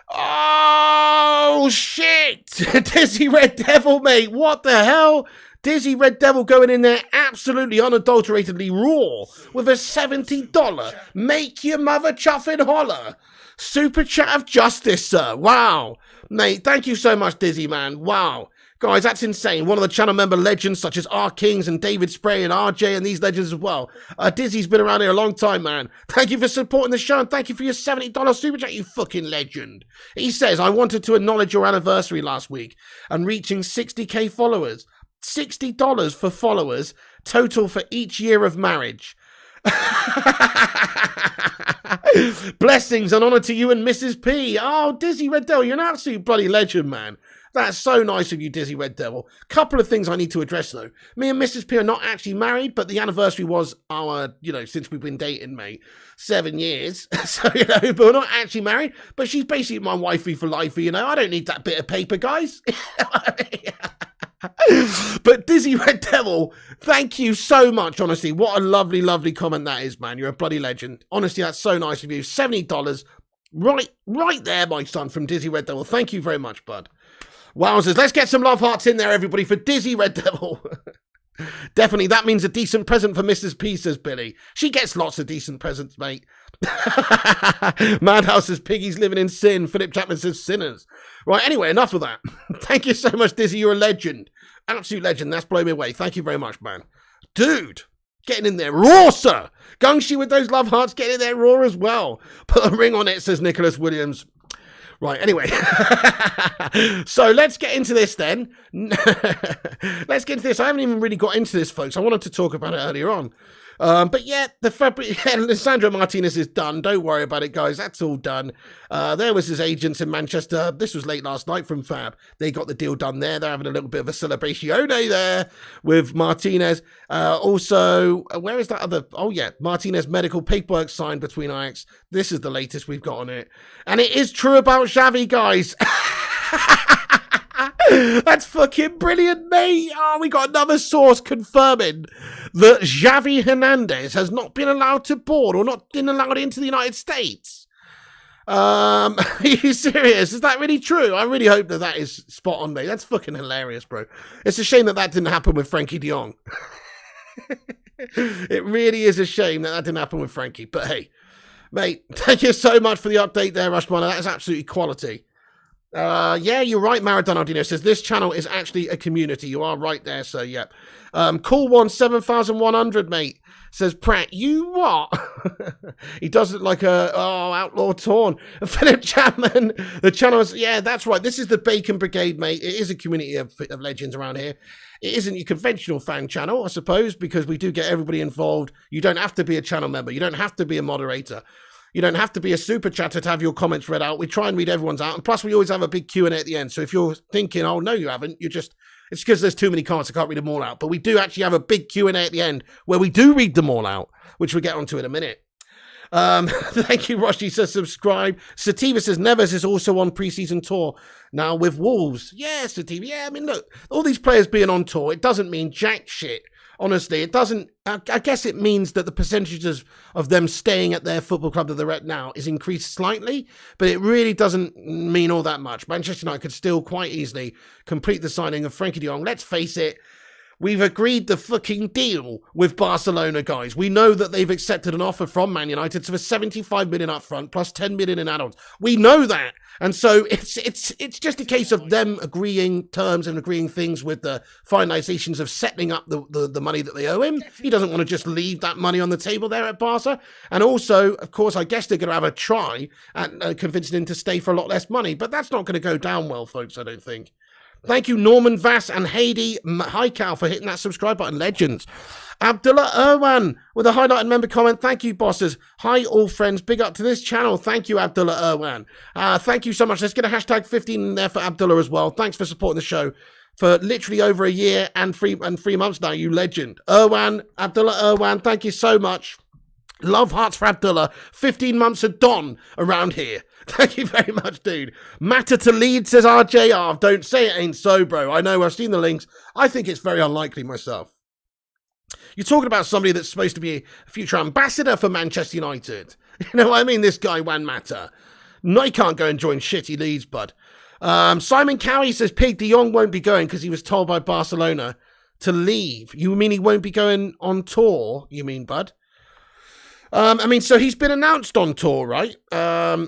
Oh, shit! Dizzy Red Devil, mate. What the hell? Dizzy Red Devil going in there absolutely unadulteratedly raw with a $70 make your mother chuffing holler. Super chat of justice, sir. Wow. Mate, thank you so much, Dizzy, man. Wow. Guys, that's insane. One of the channel member legends such as R Kings and David Spray and RJ and these legends as well. Dizzy's been around here a long time, man. Thank you for supporting the show and thank you for your $70 super chat, you fucking legend. He says, I wanted to acknowledge your anniversary last week and reaching 60k followers. $60 for followers, total for each year of marriage. Blessings and honour to you and Mrs. P. Oh, Dizzy Red Devil, you're an absolute bloody legend, man. That's so nice of you, Dizzy Red Devil. Couple of things I need to address, though. Me and Mrs. P are not actually married, but the anniversary was our, since we've been dating, mate, 7 years. So, but we're not actually married, but she's basically my wifey for life, I don't need that bit of paper, guys. But Dizzy Red Devil, thank you so much, honestly. What a lovely, lovely comment that is, man. You're a bloody legend. Honestly, that's so nice of you. $70. Right there, my son, from Dizzy Red Devil. Thank you very much, bud. Wowzers, let's get some love hearts in there, everybody, for Dizzy Red Devil. Definitely, that means a decent present for Mrs. P, says Billy. She gets lots of decent presents, mate. Madhouse says piggies living in sin. Philip Chapman says sinners. Right, anyway, enough of that. Thank you so much, Dizzy. You're a legend. Absolute legend. That's blowing me away. Thank you very much, man. Dude, getting in there raw, sir. Gungshi with those love hearts, getting in there raw as well. Put a ring on it, says Nicholas Williams. Right, anyway. So let's get into this then. Let's get into this. I haven't even really got into this, folks. I wanted to talk about it earlier on. But yeah, Lisandro Martinez is done. Don't worry about it, guys. That's all done. There was his agents in Manchester. This was late last night from Fab. They got the deal done there. They're having a little bit of a celebration there with Martinez. Also, where is that other? Oh yeah, Martinez medical paperwork signed between Ajax. This is the latest we've got on it. And it is true about Xavi, guys. That's fucking brilliant, mate. Oh, we got another source confirming that Xavi Hernandez has not been allowed to board or not been allowed into the United States. Are you serious? Is that really true? I really hope that is spot on, mate. That's fucking hilarious, bro. It's a shame that didn't happen with Frankie de Jong. It really is a shame that didn't happen with Frankie. But hey, mate, thank you so much for the update there, Rushmana. That is absolutely quality. Yeah, you're right, Maradonaldino says this channel is actually a community. You are right there, sir. Yep. Cool one 7100, mate, says Pratt. You what? He does look like Outlaw Torn. Philip Chapman. The channel is, yeah, that's right. This is the Bacon Brigade, mate. It is a community of legends around here. It isn't your conventional fan channel, I suppose, because we do get everybody involved. You don't have to be a channel member. You don't have to be a moderator. You don't have to be a super chatter to have your comments read out. We try and read everyone's out. And plus, we always have a big Q&A at the end. So if you're thinking, oh, no, you haven't, it's because there's too many comments. I can't read them all out. But we do actually have a big Q&A at the end where we do read them all out, which we'll get onto in a minute. Thank you, Roshi says subscribe. Sativa says Neves is also on preseason tour now with Wolves. Yeah, Sativa. Yeah, I mean, look, all these players being on tour, it doesn't mean jack shit. Honestly, it doesn't. I guess it means that the percentages of them staying at their football club that they're at now is increased slightly, but it really doesn't mean all that much. Manchester United could still quite easily complete the signing of Frankie de Jong. Let's face it, we've agreed the fucking deal with Barcelona, guys. We know that they've accepted an offer from Man United for 75 million up front plus 10 million in add-ons. We know that. And so it's just a case of them agreeing terms and agreeing things with the finalizations of settling up the money that they owe him. He doesn't want to just leave that money on the table there at Barca. And also, of course, I guess they're going to have a try at convincing him to stay for a lot less money. But that's not going to go down well, folks, I don't think. Thank you, Norman Vass and Heidi Highcal for hitting that subscribe button. Legends. Abdullah Irwan with a highlighted member comment. Thank you, bosses. Hi, all friends. Big up to this channel. Thank you, Abdullah Irwan. Thank you so much. Let's get a hashtag 15 in there for Abdullah as well. Thanks for supporting the show for literally over a year and 3 months now, you legend. Abdullah Irwan, thank you so much. Love hearts for Abdullah. 15 months of Don around here. Thank you very much, dude. Matter to lead, says RJR. Don't say it ain't so, bro. I know, I've seen the links. I think it's very unlikely myself. You're talking about somebody that's supposed to be a future ambassador for Manchester United. You know what I mean? This guy, Juan Mata. No, he can't go and join shitty Leeds, bud. Simon Cowie says Pig de Jong won't be going because he was told by Barcelona to leave. You mean he won't be going on tour, you mean, bud? So he's been announced on tour, right?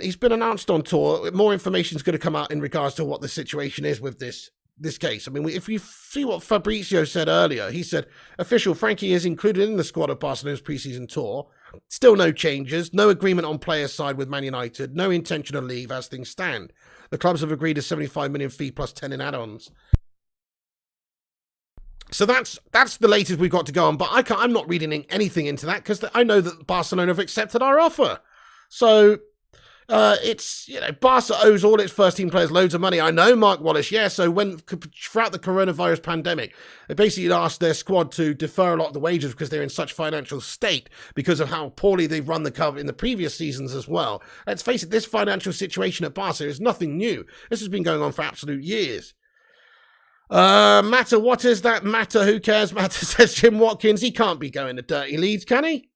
He's been announced on tour. More information is going to come out in regards to what the situation is with this case. I mean, if you see what Fabrizio said earlier, he said, official, Frankie is included in the squad of Barcelona's preseason tour. Still no changes, no agreement on players' side with Man United, no intention to leave as things stand. The clubs have agreed a 75 million fee plus 10 in add-ons. So that's the latest we've got to go on, but I'm not reading anything into that because I know that Barcelona have accepted our offer. So Barca owes all its first team players loads of money. I know, Mark Wallace. Yeah, so throughout the coronavirus pandemic, they basically asked their squad to defer a lot of the wages because they're in such financial state because of how poorly they've run the club in the previous seasons as well. Let's face it, this financial situation at Barca is nothing new. This has been going on for absolute years. Matter, what is that matter? Who cares? Matter, says Jim Watkins. He can't be going to dirty Leeds, can he?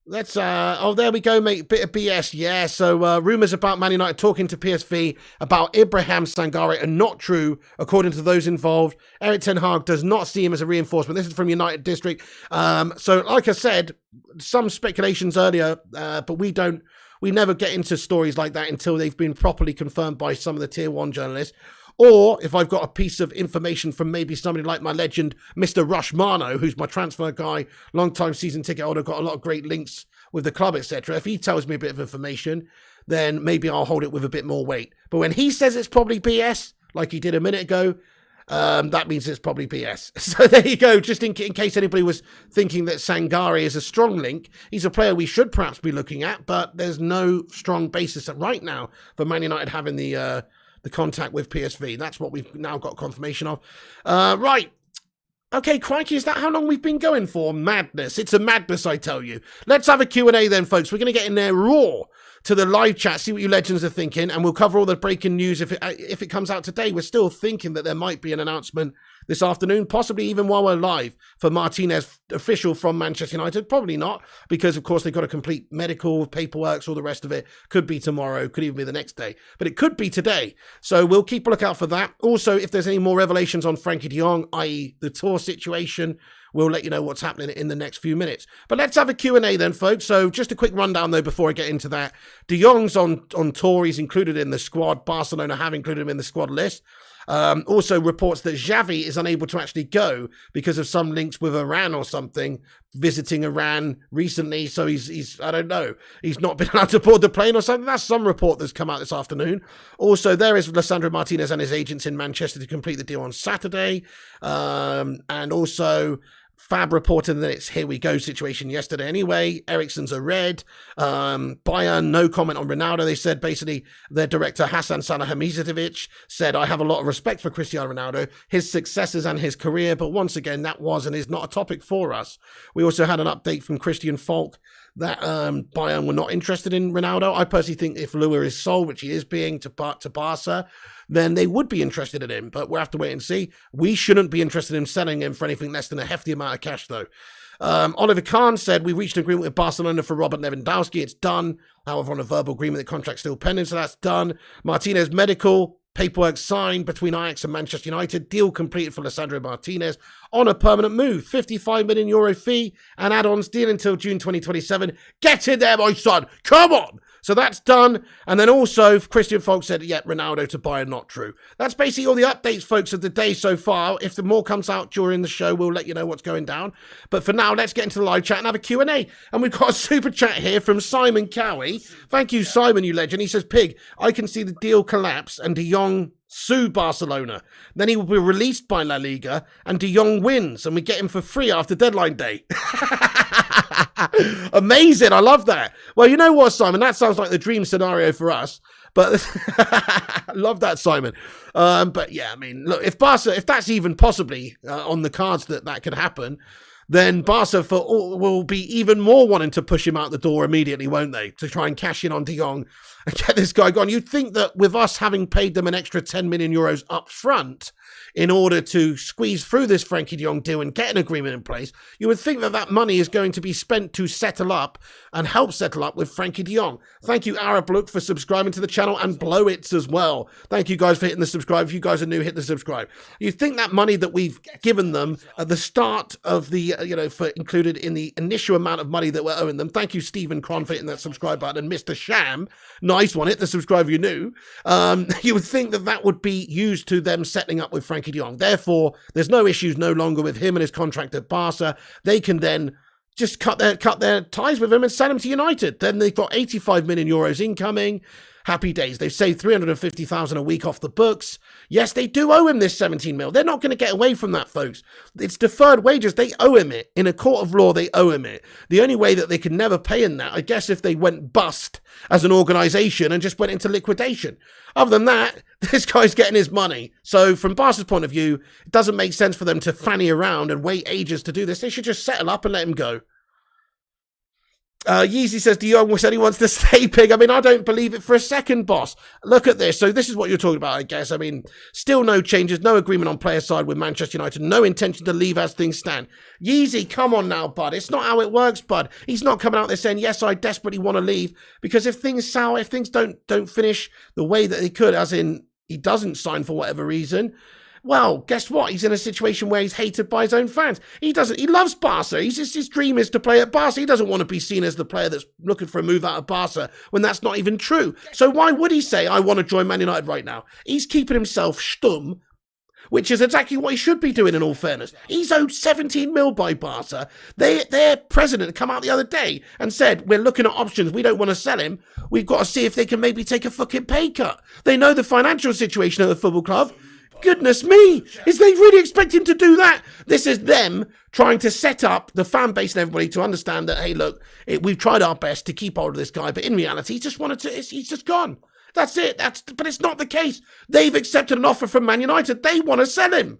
Let's, there we go, mate. Bit of BS, yeah. So, rumours about Man United talking to PSV about Ibrahim Sangare are not true, according to those involved. Erik ten Hag does not see him as a reinforcement. This is from United District. So, like I said, some speculations earlier, but we never get into stories like that until they've been properly confirmed by some of the Tier 1 journalists. Or if I've got a piece of information from maybe somebody like my legend, Mr. Rush Marno, who's my transfer guy, long-time season ticket holder, got a lot of great links with the club, etc. If he tells me a bit of information, then maybe I'll hold it with a bit more weight. But when he says it's probably BS, like he did a minute ago, that means it's probably BS. So there you go, just in case anybody was thinking that Sangare is a strong link. He's a player we should perhaps be looking at, but there's no strong basis right now for Man United having the contact with PSV. That's what we've now got confirmation of. Right. Okay, crikey, is that how long we've been going for? Madness. It's a madness, I tell you. Let's have a Q&A then, folks. We're going to get in there raw to the live chat, see what you legends are thinking, and we'll cover all the breaking news if it comes out today. We're still thinking that there might be an announcement this afternoon, possibly even while we're live, for Martinez, official from Manchester United. Probably not, because, of course, they've got to complete medical, paperwork, all the rest of it. Could be tomorrow, could even be the next day. But it could be today. So we'll keep a lookout for that. Also, if there's any more revelations on Frankie de Jong, i.e. the tour situation, we'll let you know what's happening in the next few minutes. But let's have a Q&A then, folks. So just a quick rundown, though, before I get into that. De Jong's on tour. He's included in the squad. Barcelona have included him in the squad list. Also reports that Xavi is unable to actually go because of some links with Iran or something, visiting Iran recently. So he's I don't know, he's not been allowed to board the plane or something. That's some report that's come out this afternoon. Also, there is Lisandro Martinez and his agents in Manchester to complete the deal on Saturday. And also Fab reported that it's here we go situation yesterday anyway. Eriksen's a red. Bayern, no comment on Ronaldo. They said basically their director Hassan Salihamidzic said, I have a lot of respect for Cristiano Ronaldo, his successes and his career, but once again, that was and is not a topic for us. We also had an update from Christian Falk that Bayern were not interested in Ronaldo. I personally think if Lua is sold, which he is being to Barca, then they would be interested in him. But we'll have to wait and see. We shouldn't be interested in selling him for anything less than a hefty amount of cash, though. Oliver Kahn said, we reached an agreement with Barcelona for Robert Lewandowski. It's done. However, on a verbal agreement, the contract's still pending, so that's done. Martinez medical. Paperwork signed between Ajax and Manchester United. Deal completed for Lisandro Martinez on a permanent move. €55 million fee and add-ons. Deal until June 2027. Get in there, my son. Come on. So that's done. And then also, Christian Falk said, yeah, Ronaldo to Bayern, not true. That's basically all the updates, folks, of the day so far. If the more comes out during the show, we'll let you know what's going down. But for now, let's get into the live chat and have a Q&A. And we've got a super chat here from Simon Cowie. Thank you, Simon, you legend. He says, Pig, I can see the deal collapse and De Jong sue Barcelona. Then he will be released by La Liga and De Jong wins and we get him for free after deadline day. Amazing. I love that. Well, you know what, Simon? That sounds like the dream scenario for us. But I love that, Simon. But yeah, I mean, look, if that's even possibly on the cards that could happen, then Barca will be even more wanting to push him out the door immediately, won't they? To try and cash in on De Jong and get this guy gone. You'd think that with us having paid them an extra €10 million up front in order to squeeze through this Frankie de Jong deal and get an agreement in place, you would think that that money is going to be spent to settle up and help settle up with Frankie de Jong. Thank you, Arab Look, for subscribing to the channel and Blowits as well. Thank you guys for hitting the subscribe. If you guys are new, hit the subscribe. You think that money that we've given them at the start of the, for included in the initial amount of money that we're owing them. Thank you, Stephen Cron, for hitting that subscribe button. And Mr. Sham, nice one, hit the subscribe if you're new. You would think that would be used to them settling up with Frankie de Jong. Therefore, there's no issues no longer with him and his contract at Barca. They can then just cut their ties with him and send him to United. Then they've got €85 million incoming. Happy days. They've saved 350,000 a week off the books. Yes, they do owe him this 17 mil. They're not going to get away from that, folks. It's deferred wages. They owe him it. In a court of law, they owe him it. The only way that they can never pay him that, I guess, if they went bust as an organisation and just went into liquidation. Other than that, this guy's getting his money. So from Barca's point of view, it doesn't make sense for them to fanny around and wait ages to do this. They should just settle up and let him go. Yeezy says, De Jong said he wants to stay, Pig. I mean, I don't believe it for a second, boss. Look at this. So this is what you're talking about, I guess. I mean, still no changes, no agreement on player side with Manchester United, no intention to leave as things stand. Yeezy, come on now, bud. It's not how it works, bud. He's not coming out there saying, yes, I desperately want to leave, because if things don't finish the way that they could, as in he doesn't sign for whatever reason, well, guess what? He's in a situation where he's hated by his own fans. He loves Barca. His dream is to play at Barca. He doesn't want to be seen as the player that's looking for a move out of Barca when that's not even true. So why would he say, I want to join Man United right now? He's keeping himself stum, which is exactly what he should be doing in all fairness. He's owed 17 mil by Barca. Their president come out the other day and said, we're looking at options. We don't want to sell him. We've got to see if they can maybe take a fucking pay cut. They know the financial situation of the football club. Goodness me, is they really expect him to do that? This is them trying to set up the fan base and everybody to understand that, hey, look, we've tried our best to keep hold of this guy, but in reality, he's just gone. That's it. But it's not the case. They've accepted an offer from Man United. They want to sell him.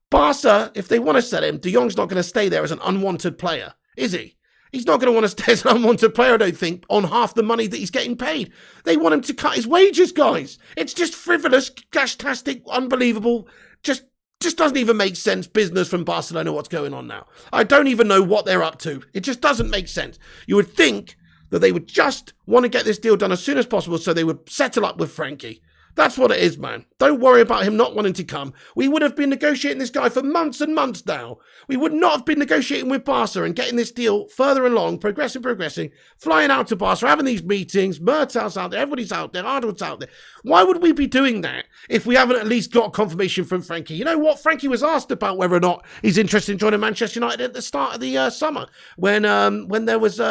Barca, if they want to sell him, De Jong's not going to stay there as an unwanted player, is he? He's not going to want to stay as an unwanted player, I don't think, on half the money that he's getting paid. They want him to cut his wages, guys. It's just frivolous, gash-tastic, unbelievable, just doesn't even make sense business from Barcelona, what's going on now. I don't even know what they're up to. It just doesn't make sense. You would think that they would just want to get this deal done as soon as possible so they would settle up with Frankie. That's what it is, man. Don't worry about him not wanting to come. We would have been negotiating this guy for months and months now. We would not have been negotiating with Barca and getting this deal further along, progressing, flying out to Barca, having these meetings, Murtau's out there, everybody's out there, Ardwood's out there. Why would we be doing that if we haven't at least got confirmation from Frankie? You know what? Frankie was asked about whether or not he's interested in joining Manchester United at the start of the summer when there was...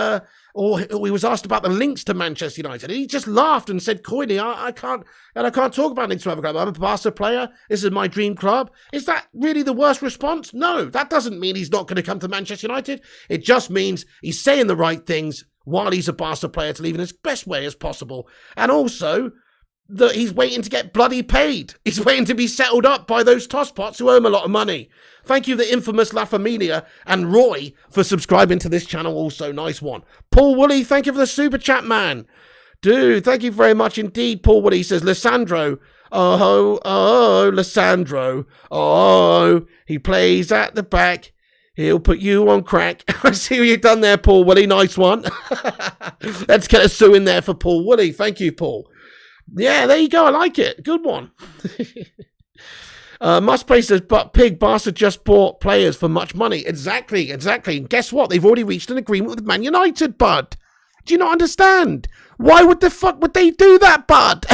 or he was asked about the links to Manchester United. And he just laughed and said, coyly, I can't talk about links to other clubs. I'm a Barca player. This is my dream club. Is that really the worst response? No, that doesn't mean he's not going to come to Manchester United. It just means he's saying the right things while he's a Barca player to leave in as best way as possible. And also, that he's waiting to get bloody paid. He's waiting to be settled up by those tosspots who owe him a lot of money. Thank you, the infamous La Familia and Roy, for subscribing to this channel also. Nice one. Paul Woolley, thank you for the super chat, man. Dude, thank you very much indeed, Paul Woolley. Says, Lissandro. Oh, Lissandro. Oh, he plays at the back. He'll put you on crack. I see what you've done there, Paul Woolley. Nice one. Let's get a sue in there for Paul Woolley. Thank you, Paul. Yeah, there you go. I like it. Good one. Must Play says, but Pig, Barca just bought players for much money. Exactly. And guess what? They've already reached an agreement with Man United, bud. Do you not understand? Why would the fuck would they do that, bud?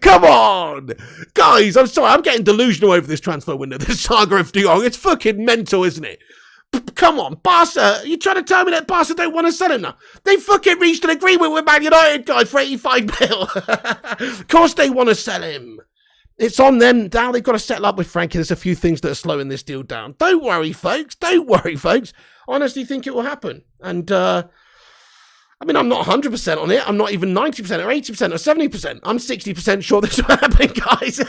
Come on. Guys, I'm sorry. I'm getting delusional over this transfer window. This saga of De Jong. It's fucking mental, isn't it? Come on, Barca. You're trying to tell me that Barca don't want to sell him now? They fucking reached an agreement with Man United, guys, for 85 mil. Of course they want to sell him. It's on them now. They've got to settle up with Frankie. There's a few things that are slowing this deal down. Don't worry, folks. Honestly think it will happen. And, I mean, I'm not 100% on it. I'm not even 90% or 80% or 70%. I'm 60% sure this will happen, guys.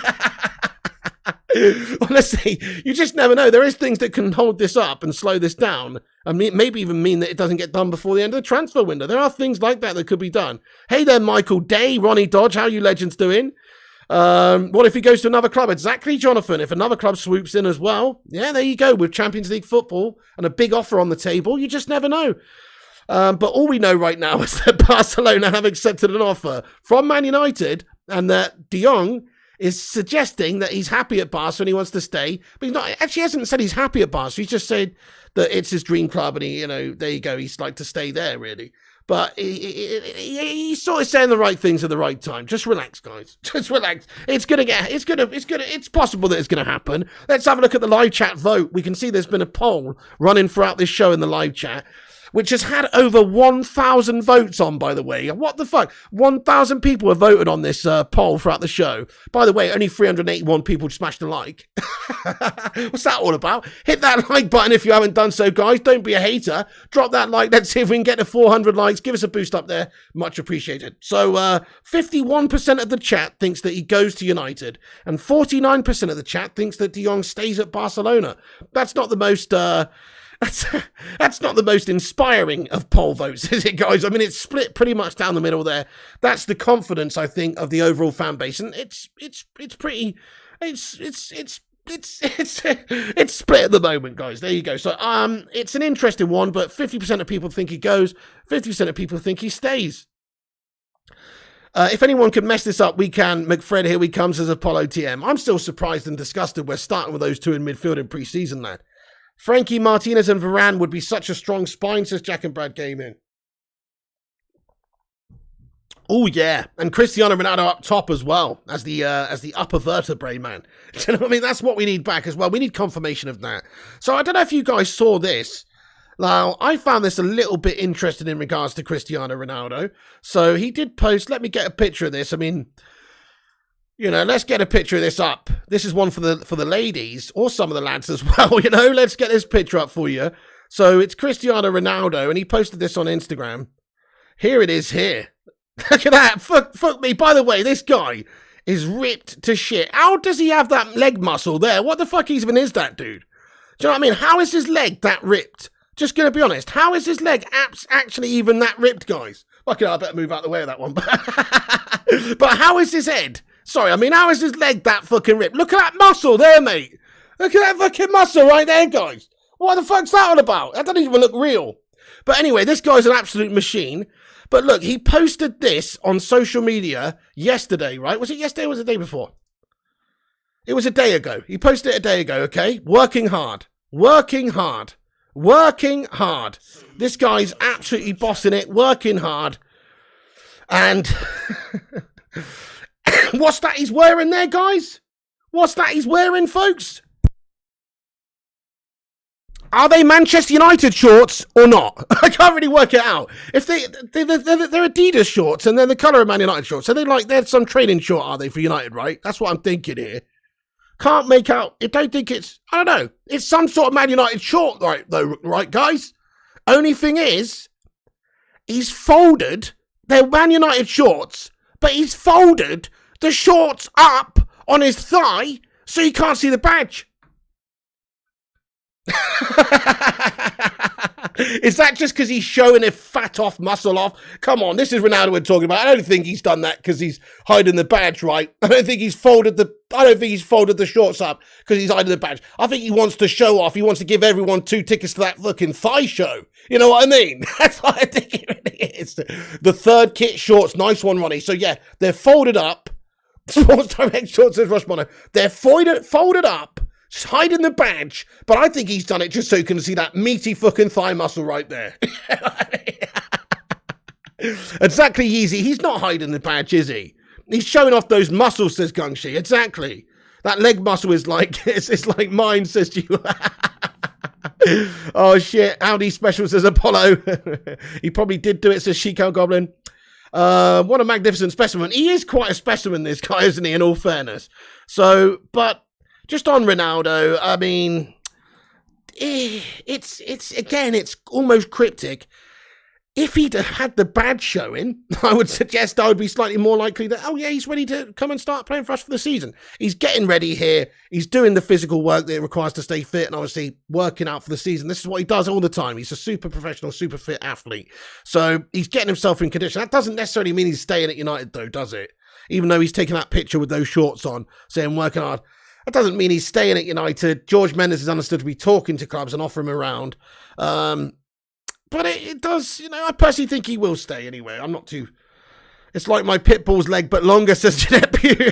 Honestly, you just never know. There is things that can hold this up and slow this down. I mean, maybe even mean that it doesn't get done before the end of the transfer window. There are things like that that could be done. Hey there, Michael Day, Ronnie Dodge. How you legends doing? What if he goes to another club? Exactly, Jonathan. If another club swoops in as well. Yeah, there you go. With Champions League football and a big offer on the table, you just never know. But all we know right now is that Barcelona have accepted an offer from Man United and that De Jong is suggesting that he's happy at Barca and he wants to stay. But he's not, actually hasn't said he's happy at Barca. He's just said that it's his dream club and he, there you go. He's like to stay there, really. But he's sort of saying the right things at the right time. Just relax, guys. Just relax. It's possible that it's gonna happen. Let's have a look at the live chat vote. We can see there's been a poll running throughout this show in the live chat, which has had over 1,000 votes on, by the way. What the fuck? 1,000 people have voted on this poll throughout the show. By the way, only 381 people smashed a like. What's that all about? Hit that like button if you haven't done so, guys. Don't be a hater. Drop that like. Let's see if we can get to 400 likes. Give us a boost up there. Much appreciated. So 51% of the chat thinks that he goes to United, and 49% of the chat thinks that De Jong stays at Barcelona. That's not the most... That's not the most inspiring of poll votes, is it, guys? I mean, it's split pretty much down the middle there. That's the confidence, I think, of the overall fan base, and it's split at the moment, guys. There you go. So it's an interesting one, but 50% of people think he goes, 50% of people think he stays. If anyone could mess this up, we can. McFred, here he comes as Apollo TM. I'm still surprised and disgusted we're starting with those two in midfield in pre-season, lad. Frankie, Martinez and Varane would be such a strong spine, says Jack and Brad Gaming. Oh, yeah. And Cristiano Ronaldo up top as well, as the upper vertebrae man. Do you know what I mean? That's what we need back as well. We need confirmation of that. So I don't know if you guys saw this. Now, I found this a little bit interesting in regards to Cristiano Ronaldo. So he did post, let me get a picture of this. I mean... let's get a picture of this up. This is one for the ladies, or some of the lads as well, Let's get this picture up for you. So it's Cristiano Ronaldo, and he posted this on Instagram. Here it is here. Look at that. Fuck me. By the way, this guy is ripped to shit. How does he have that leg muscle there? What the fuck even is that, dude? Do you know what I mean? How is his leg that ripped? Just going to be honest. How is his leg actually even that ripped, guys? Fucking hell, I better move out of the way of that one. But how is his head? Sorry, I mean, how is his leg that fucking ripped? Look at that muscle there, mate. Look at that fucking muscle right there, guys. What the fuck's that all about? That doesn't even look real. But anyway, this guy's an absolute machine. But look, he posted this on social media yesterday, right? Was it yesterday or was it the day before? It was a day ago. He posted it a day ago, okay? Working hard. This guy's absolutely bossing it, working hard. And... what's that he's wearing there, guys? What's that he's wearing, folks? Are they Manchester United shorts or not? I can't really work it out. If they're Adidas shorts and they're the colour of Man United shorts, so they're some training short, are they, for United, right? That's what I'm thinking here. Can't make out. I don't think it's, I don't know. It's some sort of Man United short, right, though, right, guys? Only thing is, he's folded They're Man United shorts, but he's folded the shorts up on his thigh so you can't see the badge. Is that just because he's showing a fat off, muscle off? Come on, this is Ronaldo we're talking about. I don't think he's done that because he's hiding the badge, right? I don't think he's folded the shorts up because he's hiding the badge. I think he wants to show off. He wants to give everyone 2 tickets to that fucking thigh show. You know what I mean? That's what I think it really is. The third kit shorts, nice one, Ronnie. So yeah, they're folded up. Sports Direct shorts, says Rushmono. They're folded up. Hiding the badge, but I think he's done it just so you can see that meaty fucking thigh muscle right there. Exactly, Yeezy. He's not hiding the badge, is he? He's showing off those muscles, says Gungshi. Exactly. That leg muscle is like, it's like mine, says you. Oh shit, Audi special, says Apollo. He probably did do it, says Shiko Goblin. What a magnificent specimen. He is quite a specimen, this guy, isn't he, in all fairness? So, but just on Ronaldo, I mean, it's almost cryptic. If he'd had the badge showing, I would suggest I would be slightly more likely that, oh yeah, he's ready to come and start playing for us for the season. He's getting ready here. He's doing the physical work that it requires to stay fit and obviously working out for the season. This is what he does all the time. He's a super professional, super fit athlete. So he's getting himself in condition. That doesn't necessarily mean he's staying at United though, does it? Even though he's taking that picture with those shorts on, saying working hard. That doesn't mean he's staying at United. George Mendes is understood to be talking to clubs and offering him around. But it does, you know, I personally think he will stay anyway. I'm not too... It's like my pit bull's leg, but longer, says Jeanette Pugh.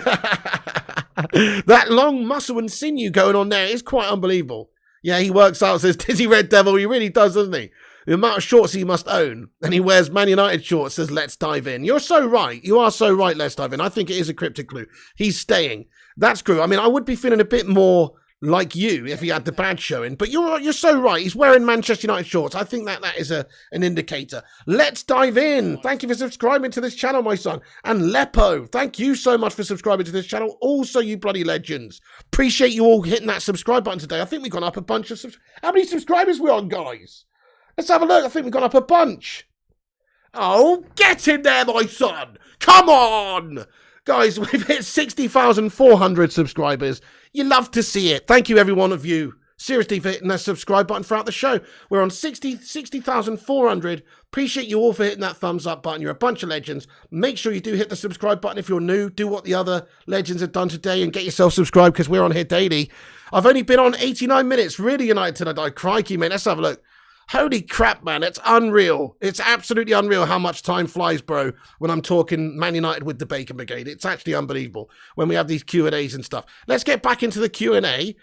That long muscle and sinew going on there is quite unbelievable. Yeah, he works out, says Dizzy Red Devil. He really does, doesn't he? The amount of shorts he must own. And he wears Man United shorts, says Let's Dive In. You're so right. You are so right, Let's Dive In. I think it is a cryptic clue. He's staying. That's true. I mean, I would be feeling a bit more like you if he had the badge showing. But you're so right. He's wearing Manchester United shorts. I think that is an indicator. Let's dive in. Thank you for subscribing to this channel, my son. And Lepo, thank you so much for subscribing to this channel. Also, you bloody legends. Appreciate you all hitting that subscribe button today. I think we've gone up a bunch of How many subscribers we on, guys? Let's have a look. I think we've gone up a bunch. Oh, get in there, my son. Come on. Guys, we've hit 60,400 subscribers. You love to see it. Thank you, every one of you. Seriously, for hitting that subscribe button throughout the show. We're on 60,400. Appreciate you all for hitting that thumbs up button. You're a bunch of legends. Make sure you do hit the subscribe button if you're new. Do what the other legends have done today and get yourself subscribed because we're on here daily. I've only been on 89 minutes. Really, United till I die. Crikey, man. Let's have a look. Holy crap, man. It's unreal. It's absolutely unreal how much time flies, bro, when I'm talking Man United with the Bacon Brigade. It's actually unbelievable when we have these Q&As and stuff. Let's get back into the Q&A.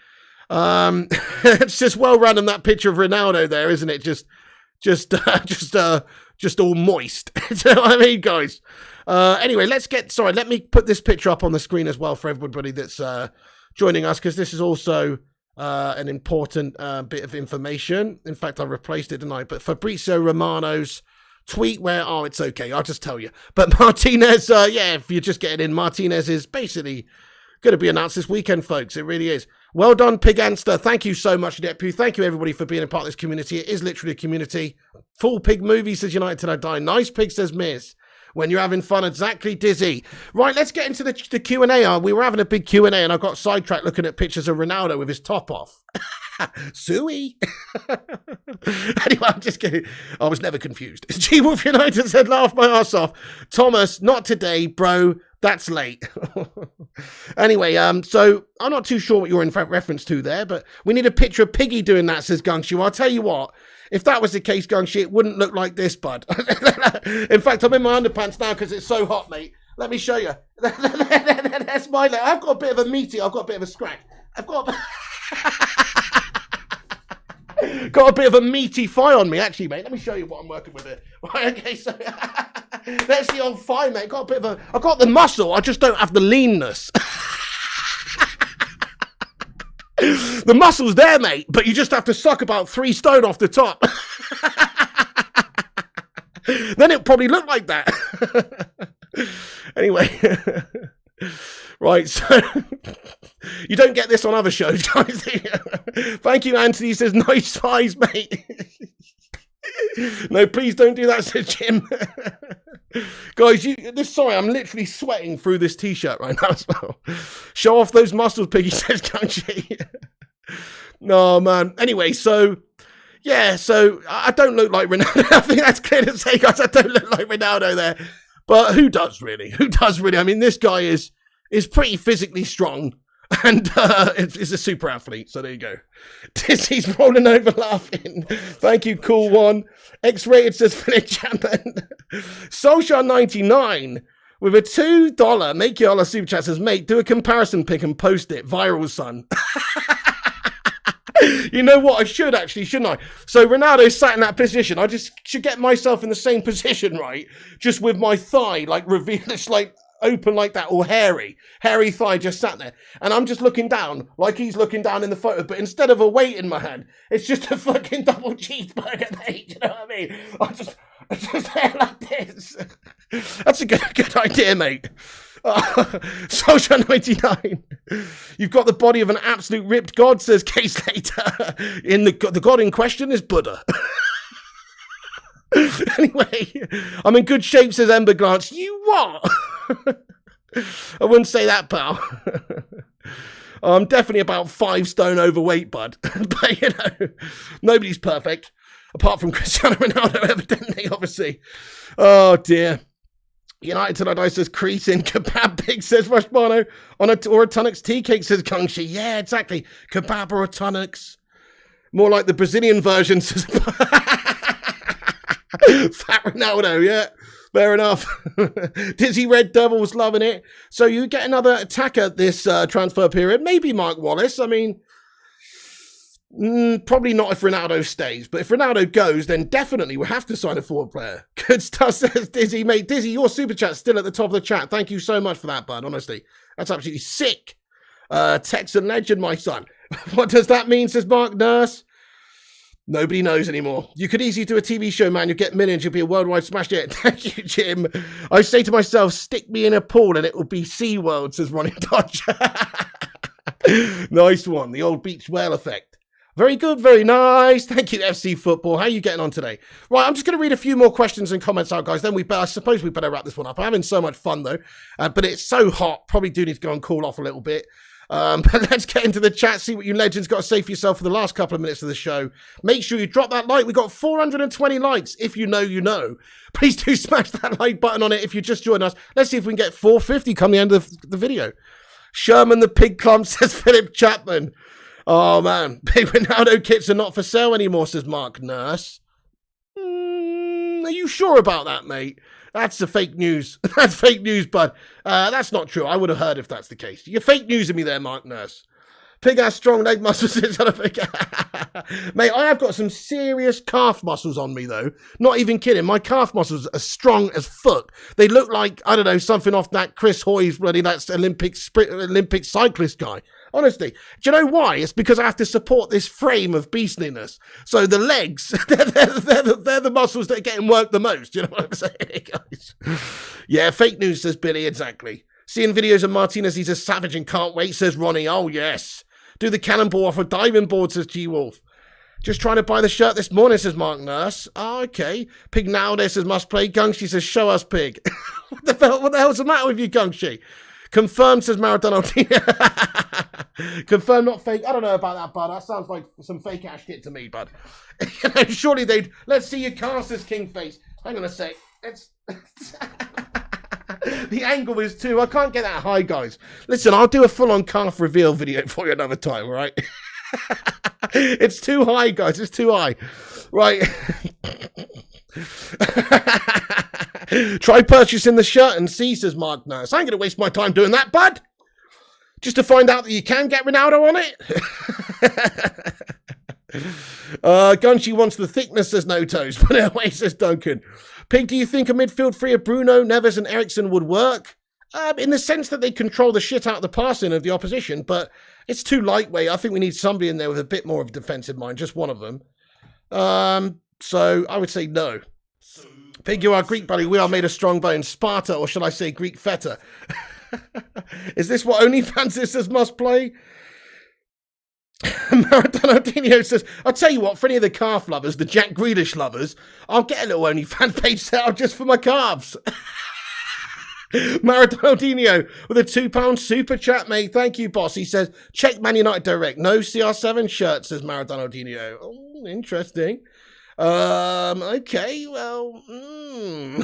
It's just well random, that picture of Ronaldo there, isn't it? Just all moist. You know what I mean, guys? Anyway, let me put this picture up on the screen as well for everybody that's joining us, because this is also... an important bit of information. In fact, I replaced it tonight. But Fabrizio Romano's tweet where, it's okay, I'll just tell you. But Martinez, if you're just getting in, Martinez is basically going to be announced this weekend, folks. It really is. Well done, Piganster. Thank you so much, Depu. Thank you, everybody, for being a part of this community. It is literally a community. Full pig movie, says United Till I Die. Nice pig, says Miz. When you're having fun, exactly, Dizzy. Right, let's get into the Q&A. We were having a big Q&A, and I got sidetracked looking at pictures of Ronaldo with his top off. Suey. Anyway, I'm just kidding. I was never confused. G-Wolf United said, laugh my ass off. Thomas, not today, bro. That's late. Anyway, so I'm not too sure what you're in reference to there, but we need a picture of Piggy doing that, says Gungshu. I'll tell you what. If that was the case, Gungshu, it wouldn't look like this, bud. In fact, I'm in my underpants now because it's so hot, mate. Let me show you. That's my leg. I've got a bit of a scratch. I've got a bit of a meaty thigh on me, actually, mate. Let me show you what I'm working with here. Right, okay, so that's the old thigh, mate. I've got the muscle. I just don't have the leanness. The muscle's there, mate, but you just have to suck about 3 stone off the top. Then it'll probably look like that. Anyway. Right, so you don't get this on other shows, guys. Thank you, Anthony. He says, nice thighs, mate. No, please don't do that, says Jim. Guys, sorry, I'm literally sweating through this t-shirt right now as well. Show off those muscles, Piggy, says Gunshi. No, man. Anyway, so I don't look like Ronaldo. I think that's clear to say, guys. I don't look like Ronaldo there. But who does really? Who does really? I mean, this guy is pretty physically strong. And is a super athlete, so there you go. Dizzy's rolling over laughing. Thank you, cool one. X-rated says Philip Chapman. Solskjaer99 with a $2 make your Allah super chat says, mate, do a comparison pic and post it. Viral, son. You know what? I should actually, shouldn't I? So Ronaldo sat in that position. I just should get myself in the same position, right? Just with my thigh like revealed, it's like open like that, or hairy thigh just sat there, and I'm just looking down like he's looking down in the photo, but instead of a weight in my hand, it's just a fucking double cheeseburger, mate. You know what I mean? I'm just there like this. That's a good idea, mate. Solskjaer 99. You've got the body of an absolute ripped god, says Case later. The god in question is Buddha. Anyway, I'm in good shape, says Ember Glance. You what? I wouldn't say that, pal. I'm definitely about 5 stone overweight, bud. But, you know, nobody's perfect. Apart from Cristiano Ronaldo, evidently, obviously. Oh, dear. United Till I Die says Creasing. Kebab Pig says Rushbano. Or a Tunnocks Tea Cake says Kungshi. Yeah, exactly. Kebab or a Tunnocks. More like the Brazilian version says... Fat Ronaldo, yeah. Fair enough. Dizzy Red Devil's loving it. So you get another attacker this transfer period. Maybe Mark Wallace. I mean, probably not if Ronaldo stays. But if Ronaldo goes, then definitely we'll have to sign a forward player. Good stuff, says Dizzy. Mate, Dizzy, your super chat's still at the top of the chat. Thank you so much for that, bud. Honestly, that's absolutely sick. Texan legend, my son. What does that mean, says Mark Nurse? Nobody knows anymore. You could easily do a TV show, man. You'll get millions. You'll be a worldwide smash hit. Thank you, Jim. I say to myself, stick me in a pool and it will be SeaWorld, says Ronnie Dodge. Nice one. The old beach whale effect. Very good. Very nice. Thank you, FC Football. How are you getting on today? Right, I'm just going to read a few more questions and comments out, guys. Then I suppose we better wrap this one up. I'm having so much fun, though. But it's so hot. Probably do need to go and cool off a little bit. But let's get into the chat, see what you legends got to say for yourself for the last couple of minutes of the show. Make sure you drop that like. We got 420 likes. If you know, you know. Please do smash that like button on it if you just joined us. Let's see if we can get 450 come the end of the video. Sherman the Pig Clump, says Philip Chapman. Oh, man. Big Ronaldo kits are not for sale anymore, says Mark Nurse. Are you sure about that, mate? That's the fake news. That's fake news, bud. That's not true. I would have heard if that's the case. You're fake newsing me there, Mark Nurse. Pig ass strong leg muscles. Mate, I have got some serious calf muscles on me, though. Not even kidding. My calf muscles are strong as fuck. They look like, I don't know, something off that Chris Hoy's bloody, that's Olympic cyclist guy. Honestly, do you know why? It's because I have to support this frame of beastliness. So the legs, they're the muscles that are getting worked the most. You know what I'm saying, guys? Yeah, fake news, says Billy, exactly. Seeing videos of Martinez, he's a savage and can't wait, says Ronnie. Oh, yes. Do the cannonball off a diving board, says G-Wolf. Just trying to buy the shirt this morning, says Mark Nurse. Oh, okay. Pig nowadays says must play. Gungshi says show us, Pig. What the hell's the matter with you, Gungshi? Confirmed, says Maradona. Confirmed, not fake. I don't know about that, bud. That sounds like some fake ass shit to me, bud. Surely they'd... Let's see your car, says Kingface. Hang on a sec. The angle is too... I can't get that high, guys. Listen, I'll do a full-on calf reveal video for you another time, all right? It's too high, guys. It's too high. Right. Try purchasing the shirt and see, says Mark Nurse. I ain't going to waste my time doing that, bud. Just to find out that you can get Ronaldo on it. Gunshi wants the thickness, says No Toes. Put it away, says Duncan. Pig, do you think a midfield three of Bruno, Neves and Eriksson would work? In the sense that they control the shit out of the passing of the opposition, but it's too lightweight. I think we need somebody in there with a bit more of a defensive mind, just one of them. So I would say no. Pig, you are Greek, buddy. We are made of strong bones. Sparta, or shall I say Greek feta? Is this what OnlyFans sisters must play? Maradonaldinho says, I'll tell you what, for any of the calf lovers, the Jack Grealish lovers, I'll get a little OnlyFans page set up just for my calves. Maradonaldinho with a £2 super chat, mate. Thank you, boss. He says, check Man United Direct. No CR7 shirts, says Maradonaldinho. Oh, interesting. Okay, well,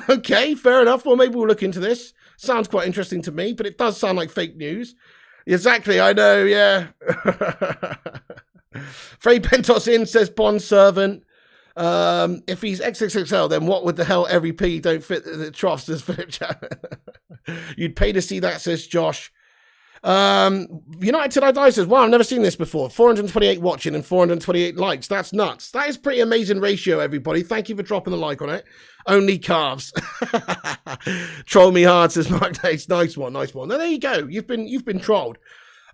okay, fair enough. Well, maybe we'll look into this. Sounds quite interesting to me, but it does sound like fake news. Exactly, I know, yeah. Frey Pentos in, says Bond Servant. If he's XXXL, then what would the hell every P don't fit the troughs, says Philip Chapman. You'd pay to see that, says Josh. United Till I Die says, wow, I've never seen this before. 428 watching and 428 likes. That's nuts. That is pretty amazing ratio, everybody. Thank you for dropping the like on it. Only calves. Troll me hard, says Mark Dace. Nice one, nice one. Now, there you go. You've been trolled.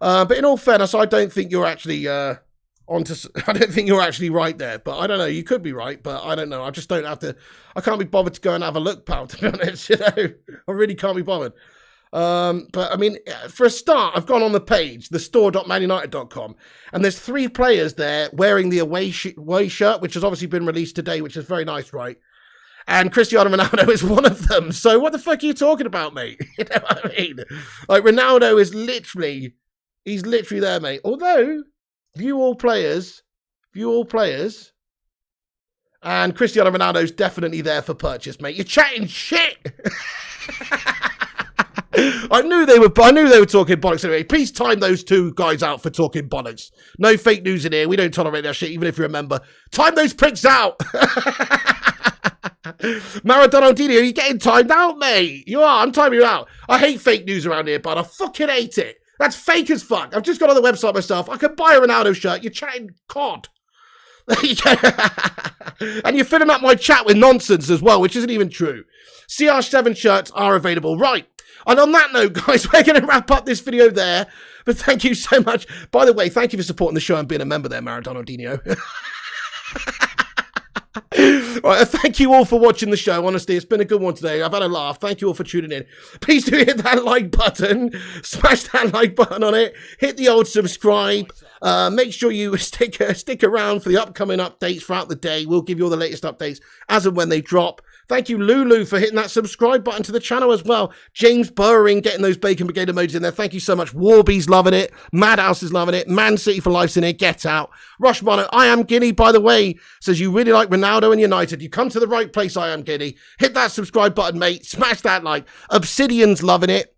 But in all fairness, I don't think you're actually I don't think you're actually right there. But I don't know. You could be right, but I don't know. I just don't have to. I can't be bothered to go and have a look, pal, to be honest. You know, I really can't be bothered. But I mean, for a start, I've gone on the page, the store.manunited.com, and there's 3 players there wearing the away shirt, which has obviously been released today, which is very nice, right? And Cristiano Ronaldo is one of them. So what the fuck are you talking about, mate? You know what I mean? Like, Ronaldo is he's literally there, mate. Although, view all players, and Cristiano Ronaldo's definitely there for purchase, mate. You're chatting shit. I knew they were talking bollocks anyway. Please time those 2 guys out for talking bollocks. No fake news in here. We don't tolerate that shit, even if you remember. Time those pricks out. Maradonaldinho, you're getting timed out, mate. You are. I'm timing you out. I hate fake news around here, but I fucking hate it. That's fake as fuck. I've just got on the website myself. I could buy a Ronaldo shirt. You're chatting cod. And you're filling up my chat with nonsense as well, which isn't even true. CR7 shirts are available. Right. And on that note, guys, we're going to wrap up this video there. But thank you so much. By the way, thank you for supporting the show and being a member there, Maradonaldinho. Right, thank you all for watching the show. Honestly, it's been a good one today. I've had a laugh. Thank you all for tuning in. Please do hit that like button. Smash that like button on it. Hit the old subscribe. Make sure you stick around for the upcoming updates throughout the day. We'll give you all the latest updates as and when they drop. Thank you, Lulu, for hitting that subscribe button to the channel as well. James Burring getting those Bacon Brigade emojis in there. Thank you so much. Warby's loving it. Madhouse is loving it. Man City for Life's in here. Get out. Rush Mono, I Am Guinea, by the way, says you really like Ronaldo and United. You come to the right place, I Am Guinea. Hit that subscribe button, mate. Smash that like. Obsidian's loving it.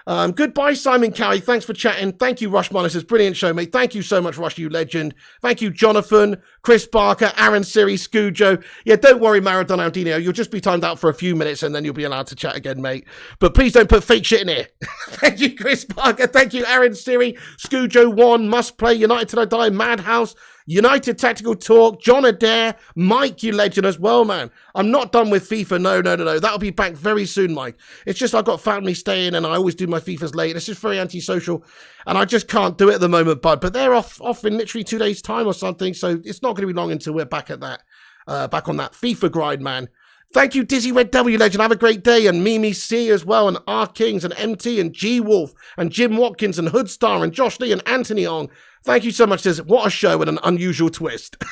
Goodbye, Simon Cowie. Thanks for chatting. Thank you, Rush Monis. Brilliant show, mate. Thank you so much, Rush, you legend. Thank you, Jonathan, Chris Barker, Aaron Siri, Scujo. Yeah, don't worry, Maradonaldinho. You'll just be timed out for a few minutes and then you'll be allowed to chat again, mate. But please don't put fake shit in here. Thank you, Chris Barker. Thank you, Aaron Siri, Scujo1, Must Play, United Till I Die, Madhouse, United Tactical Talk, John Adair, Mike, you legend as well, man. I'm not done with FIFA. No. That'll be back very soon, Mike. It's just I've got family staying and I always do my FIFAs late. It's just very antisocial and I just can't do it at the moment, bud. But they're off in literally 2 days' time or something. So it's not going to be long until we're back at that, back on that FIFA grind, man. Thank you, Dizzy Red W Legend. Have a great day. And Mimi C as well. And R Kings and MT and G Wolf and Jim Watkins and Hoodstar and Josh Lee and Anthony Ong. Thank you so much. What a show and an unusual twist.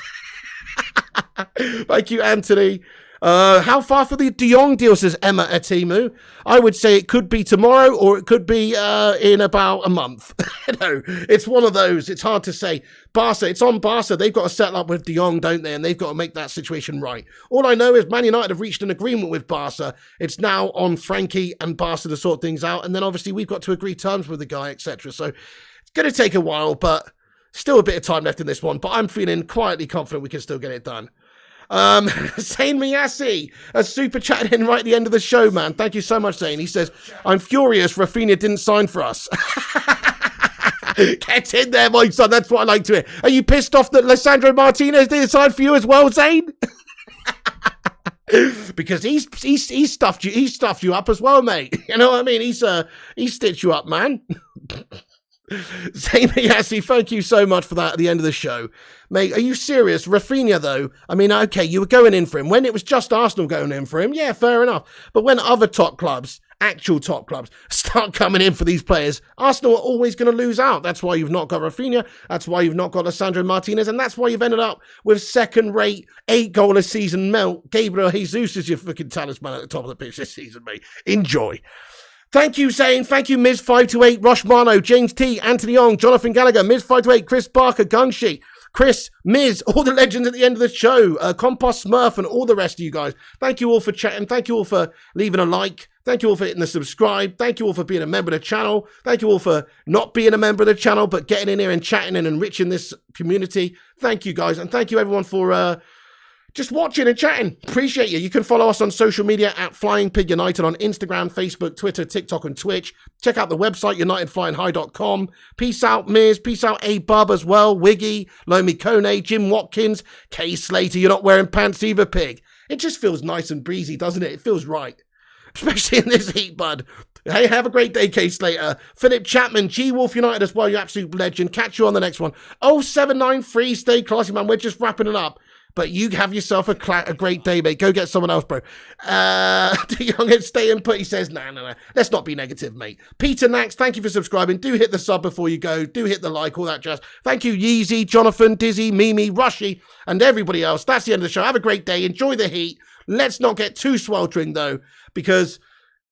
Thank you, Anthony. How far for the Jong deal, says Emma Atimu? I would say it could be tomorrow or it could be in about a month. You know, it's one of those. It's hard to say. Barca, it's on Barca. They've got to settle up with De Jong, don't they? And they've got to make that situation right. All I know is Man United have reached an agreement with Barca. It's now on Frankie and Barca to sort things out. And then obviously we've got to agree terms with the guy, etc. So it's going to take a while, but still a bit of time left in this one. But I'm feeling quietly confident we can still get it done. Zane Miyasi, a super chat in right at the end of the show, man. Thank you so much, Zane. He says, I'm furious Rafinha didn't sign for us. Get in there, my son. That's what I like to hear. Are you pissed off that Lisandro Martinez didn't sign for you as well, Zane? Because he's stuffed you up as well, mate. You know what I mean? He's stitched you up, man. Zane Miyasi, thank you so much for that at the end of the show. Mate, are you serious? Rafinha, though, I mean, okay, you were going in for him. When it was just Arsenal going in for him, yeah, fair enough. But when other top clubs actual top clubs start coming in for these players, Arsenal are always going to lose out. That's why you've not got Rafinha. That's why you've not got Lisandro Martinez. And that's why you've ended up with second-rate, 8-goal a season melt. Gabriel Jesus is your fucking talisman at the top of the pitch this season, mate. Enjoy. Thank you, Zane. Thank you, Ms528, Rosh Mano, James T, Anthony Young, Jonathan Gallagher, Ms528, Chris Barker, Gunsheet, Chris, Miz, all the legends at the end of the show, Compost Smurf, and all the rest of you guys. Thank you all for chatting. Thank you all for leaving a like. Thank you all for hitting the subscribe. Thank you all for being a member of the channel. Thank you all for not being a member of the channel, but getting in here and chatting and enriching this community. Thank you, guys. And thank you, everyone, for just watching and chatting. Appreciate you. You can follow us on social media at Flying Pig United on Instagram, Facebook, Twitter, TikTok, and Twitch. Check out the website, unitedflyinghigh.com. Peace out, Miz. Peace out, A-Bub as well. Wiggy, Lomi Kone, Jim Watkins, K Slater. You're not wearing pants either, pig. It just feels nice and breezy, doesn't it? It feels right. Especially in this heat, bud. Hey, have a great day, K Slater. Philip Chapman, G-Wolf United as well, you absolute legend. Catch you on the next one. 0793, stay classy, man. We're just wrapping it up. But you have yourself a great day, mate. Go get someone else, bro. De Young, stay and put. He says, nah. Let's not be negative, mate. Peter Nax, thank you for subscribing. Do hit the sub before you go. Do hit the like, all that jazz. Thank you, Yeezy, Jonathan, Dizzy, Mimi, Rushy, and everybody else. That's the end of the show. Have a great day. Enjoy the heat. Let's not get too sweltering, though, because,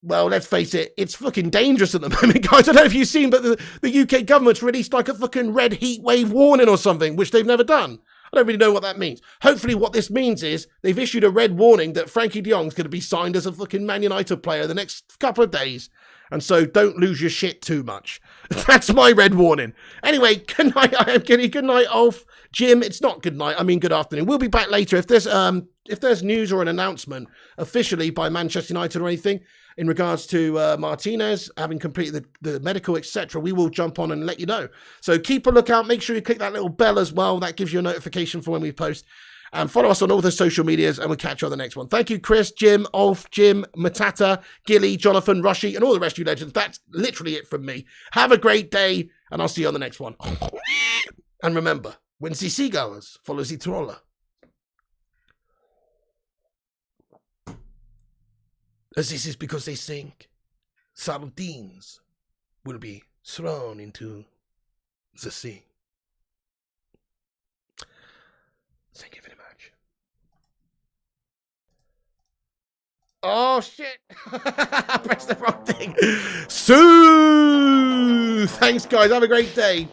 well, let's face it, it's fucking dangerous at the moment, guys. I don't know if you've seen, but the UK government's released like a fucking red heat wave warning or something, which they've never done. I don't really know what that means. Hopefully what this means is they've issued a red warning that Frankie de Jong's going to be signed as a fucking Man United player the next couple of days. And so don't lose your shit too much. That's my red warning. Anyway, good night. I am kidding. Good night, Ulf. Jim, it's not good night. I mean, good afternoon. We'll be back later. If there's news or an announcement officially by Manchester United or anything in regards to Martinez having completed the medical, etc., we will jump on and let you know. So keep a lookout. Make sure you click that little bell as well. That gives you a notification for when we post. And follow us on all the social medias, and we'll catch you on the next one. Thank you, Chris, Jim, Ulf, Jim, Matata, Gilly, Jonathan, Rushy, and all the rest of you legends. That's literally it from me. Have a great day, and I'll see you on the next one. And remember, when the seagoers follow the troller, as this is because they think sardines will be thrown into the sea. Thank you very much. Oh, shit. I pressed the wrong thing. Thanks, guys. Have a great day.